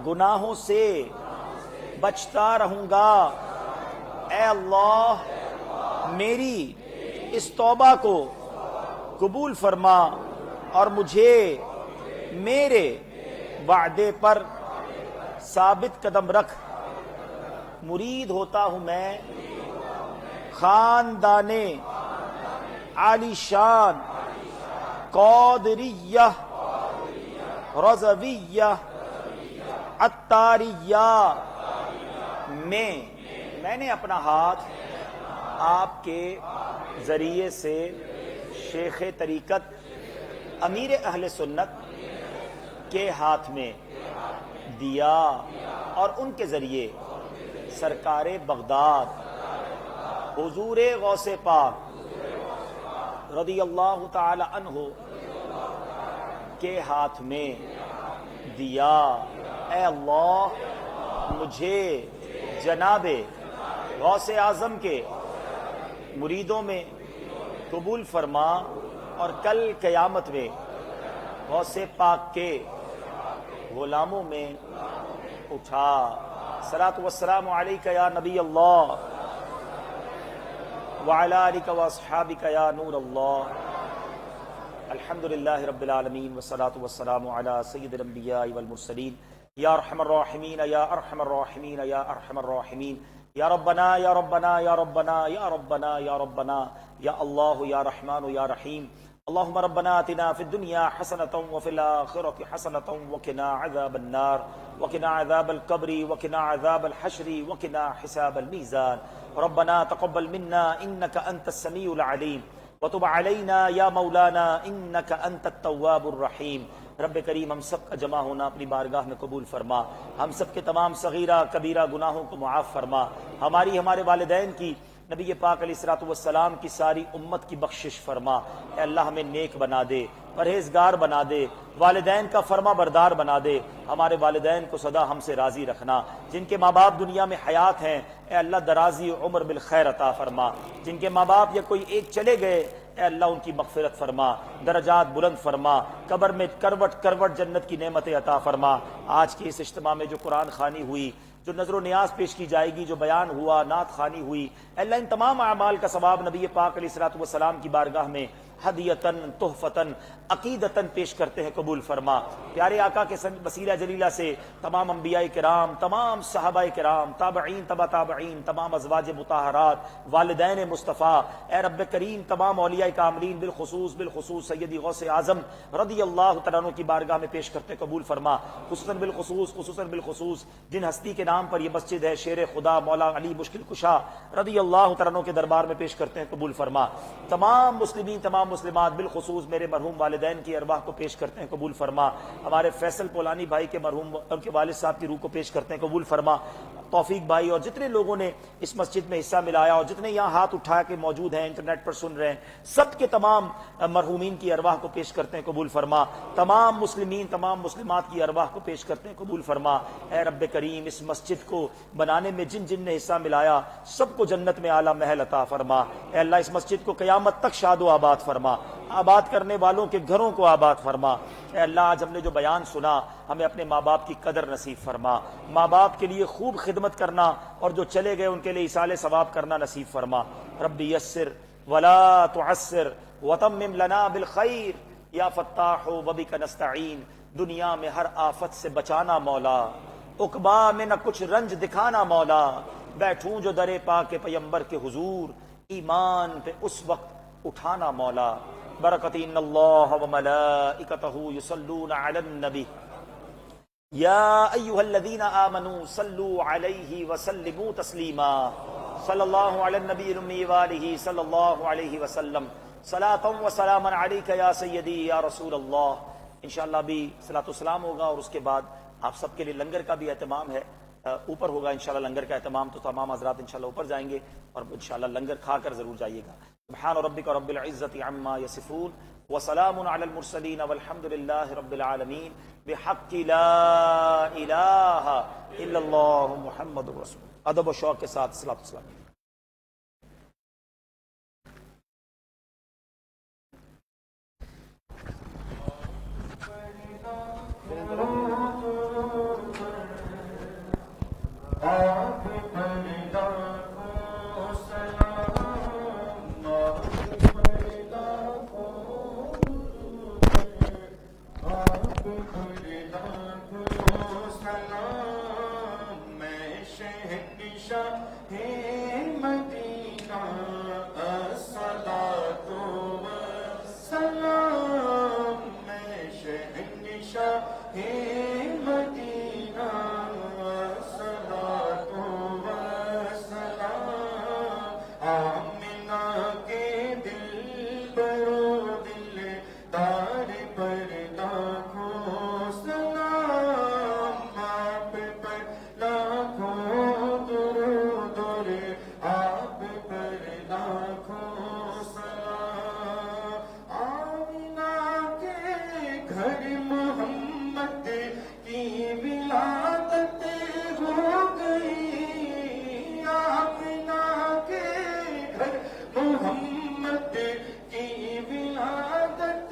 گناہوں سے بچتا رہوں گا. اے اللہ میری اس توبہ کو قبول فرما اور مجھے میرے وعدے پر ثابت قدم رکھ. مرید ہوتا ہوں میں خاندان عالی شان قادریہ رضویہ عطاریہ میں نے اپنا ہاتھ آپ کے ذریعے سے شیخ طریقت امیر اہل سنت کے ہاتھ میں دیا اور ان کے ذریعے سرکار بغداد حضور غوث پاک رضی اللہ تعالی عنہ کے ہاتھ میں دیا۔ اے اللہ مجھے جناب غوث اعظم کے مریدوں میں قبول فرما اور کل قیامت میں غوث پاک کے غلاموں میں اٹھا۔ صلاۃ والسلام علیک یا نبی اللہ وعلی آلک واصحابک یا نور اللہ۔ الحمدللہ رب العالمین والصلاۃ والسلام علی سید الانبیاء والمرسلین یا ارحم الراحمین یا ارحم الراحمین یا ارحم الراحمین یا ربنا یا ربنا یا ربنا یا ربنا یا ربنا یا اللہ یا رحمان یا رحیم۔ اللهم ربنا آتنا في الدنيا حسنة وفي الآخرة حسنة وقنا عذاب النار وقنا عذاب القبر وقنا عذاب الحشر وقنا حساب الميزان۔ ربنا تقبل منا إنك أنت السميع العليم وتب علينا يا مولانا إنك أنت التواب الرحيم۔ رب کریم ہم سب کا جمع ہونا اپنی بارگاہ میں قبول فرما، ہم سب کے تمام صغیرہ کبیرہ گناہوں کو معاف فرما، ہمارے والدین کی، نبی پاک علیہ الصلوۃ والسلام کی ساری امت کی بخشش فرما۔ اے اللہ ہمیں نیک بنا دے، پرہیزگار بنا دے، والدین کا فرما بردار بنا دے، ہمارے والدین کو سدا ہم سے راضی رکھنا۔ جن کے ماں باپ دنیا میں حیات ہیں اے اللہ درازی عمر بالخیر عطا فرما، جن کے ماں باپ یا کوئی ایک چلے گئے اے اللہ ان کی مغفرت فرما، درجات بلند فرما، قبر میں کروٹ کروٹ جنت کی نعمتیں عطا فرما۔ آج کے اس اجتماع میں جو قرآن خوانی ہوئی، جو نظر و نیاز پیش کی جائے گی، جو بیان ہوا، نعت خوانی ہوئی، اللہ ان تمام اعمال کا ثواب نبی پاک علیہ الصلوۃ والسلام کی بارگاہ میں ہدیتاً تحفتاً عقیدتاً پیش کرتے ہیں، قبول فرما۔ پیارے آقا کے وسیلہ جلیلہ سے تمام انبیاء کرام، تمام صحابہ کرام، تابعین تبع تابعین، تمام ازواج مطہرات، والدین مصطفیٰ، اے رب کریم تمام اولیاء کاملین بالخصوص سیدی غوث اعظم رضی اللہ تعالیٰ عنہ کی بارگاہ میں پیش کرتے قبول فرما۔ خصوصاً بالخصوص جن ہستی کے نام پر یہ مسجد ہے، شیر خدا مولا علی مشکل کشا رضی اللہ تعالیٰ عنہ کے دربار میں پیش کرتے ہیں، قبول فرما۔ تمام مسلمین، تمام مسلمات، بالخصوص میرے مرحوم والدین کی ارواح کو پیش کرتے ہیں، قبول فرما۔ ہمارے فیصل پولانی بھائی کے مرحوم ان کے والد صاحب کی روح کو پیش کرتے ہیں، قبول فرما۔ توفیق بھائی اور جتنے لوگوں نے اس مسجد میں حصہ ملایا اور جتنے یہاں ہاتھ اٹھا کے موجود ہیں، انٹرنیٹ پر سن رہے ہیں، سب کے تمام مرحومین کی ارواح کو پیش کرتے ہیں، قبول فرما۔ تمام مسلمین، تمام مسلمات کی ارواح کو پیش کرتے ہیں، قبول فرما۔ اے رب کریم اس مسجد کو بنانے میں جن جن نے حصہ ملایا سب کو جنت میں اعلیٰ محل عطا فرما۔ اے اللہ اس مسجد کو قیامت تک شاد و آباد فرما، آباد کرنے والوں کے گھروں کو آباد فرما۔ اے اللہ آج ہم نے جو بیان سنا ہمیں اپنے ماں باپ کی قدر نصیب فرما، ماں باپ کے لیے خوب خدمت کرنا اور جو چلے گئے ان کے لیے ایصال ثواب کرنا نصیب فرما۔ رب یسر ولا تعسر وتمم لنا بالخیر یا فتاح وبک نستعین۔ دنیا میں ہر آفت سے بچانا مولا، عقبا میں نہ کچھ رنج دکھانا مولا۔ بیٹھوں جو در پاک کے پیمبر کے حضور، ایمان پہ اس وقت اٹھانا مولا۔ برکت ان اللہ وملائکتہ یصلون علی النبی یا ایھا الذین آمنوا صلوا علیہ وسلموا تسلیما۔ صلی اللہ علی النبی الامی وآلہ صلی اللہ علیہ وسلم۔ صلاۃ و سلام علیک یا سیدی یا رسول اللہ۔ انشاءاللہ بھی صلاۃ و سلام ہوگا اور اس کے بعد آپ سب کے لیے لنگر کا بھی اہتمام ہے، اوپر ہوگا انشاءاللہ لنگر کا اہتمام، تو تمام حضرات انشاءاللہ اوپر جائیں گے اور انشاءاللہ لنگر کھا کر ضرور جائیے گا۔ سبحان ربک رب العزت عما یصفون وسلام علی المرسلین والحمد للہ رب العالمین بحق لا الہ الا اللہ محمد رسول۔ ادب و شوق کے ساتھ صلاۃ و سلام۔ میں شہد شہنشاہ مدینہ الصلاۃ والسلام، میں شہنشاہ مدینہ الصلاۃ والسلام، آمنہ کے دل برو دل دار پر لاکھوں سلام، آپ پر لاکھوں درود اور آپ پر لاکھوں سلام، آمنہ کے گھر محمد کی ولادت ہو گئی، آمنہ کے گھر محمد کی ولادت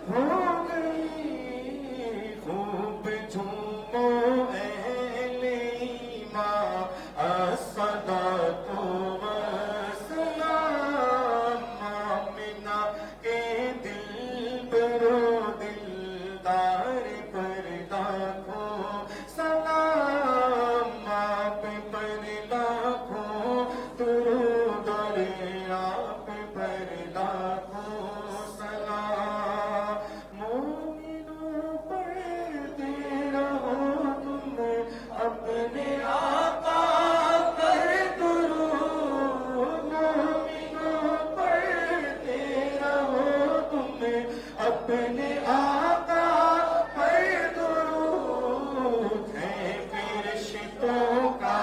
ہو گئی، خوب جھومو اہل ایمان الصلاۃ والسلام، آمنہ کے دل برو دلدار پر لاکھوں سلام، آپ پر لاکھوں درود اور آپ پر لاکھوں سلام، مومنوں پڑھتے رہو تم اپنے آقا پر درود، مومنوں پڑھتے رہو تم اپنے آقا پر درود، ہے فرشتوں کا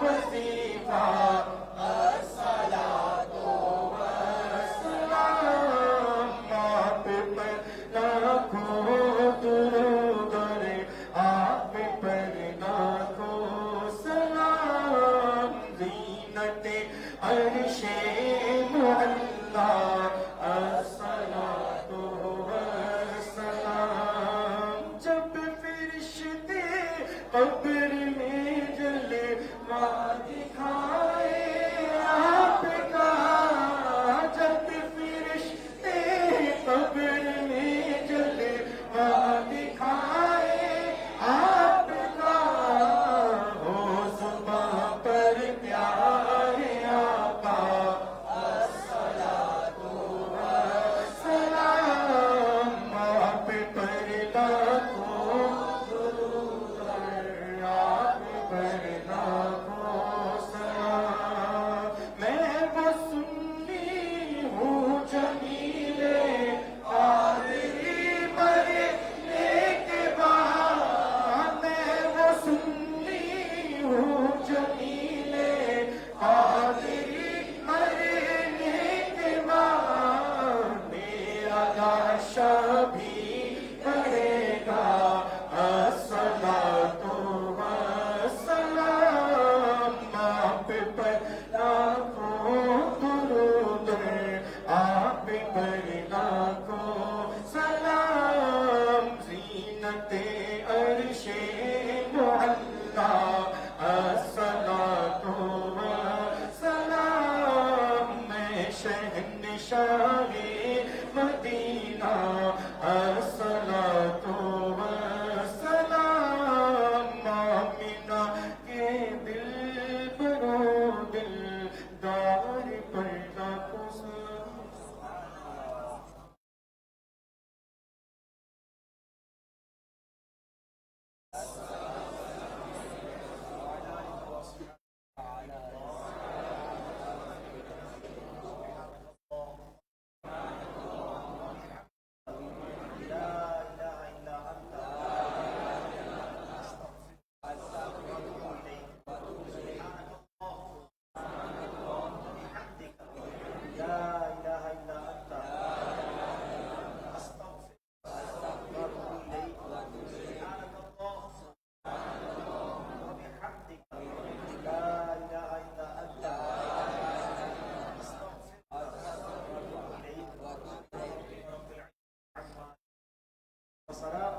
وظیفہ الصلاۃ والسلام، آپ پر لاکھوں درود اور آپ پر لاکھوں سلام، زینت عرش معلا الصلاۃ والسلام، جب فرشتے قبر میں جلوہ دکھائے آپ کا، جب فرشتے قبر میں جلوہ دکھائے آپ کا، ہو زباں پر پیارے آقا الصلاۃ والسلام، آپ پر لاکھوں درود اور آپ پر لاکھوں سلام، میں وہ سنی ہوں جمیل قادری مرنے کے بعد، میں وہ سنی ہوں جمیل قادری مرنے کے بعد، میرا لاشا بھی پڑے گا الصلاۃ والسلام، آپ پر لاکھوں درود آپ پر لاکھوں سلام، زینت عرش معلا الصلاۃ والسلام، میں شہنشاہ مدینہ الصلاۃ والسلام، آمنہ کے دل برو دل دار پر لاکھوں سلام۔ وسلام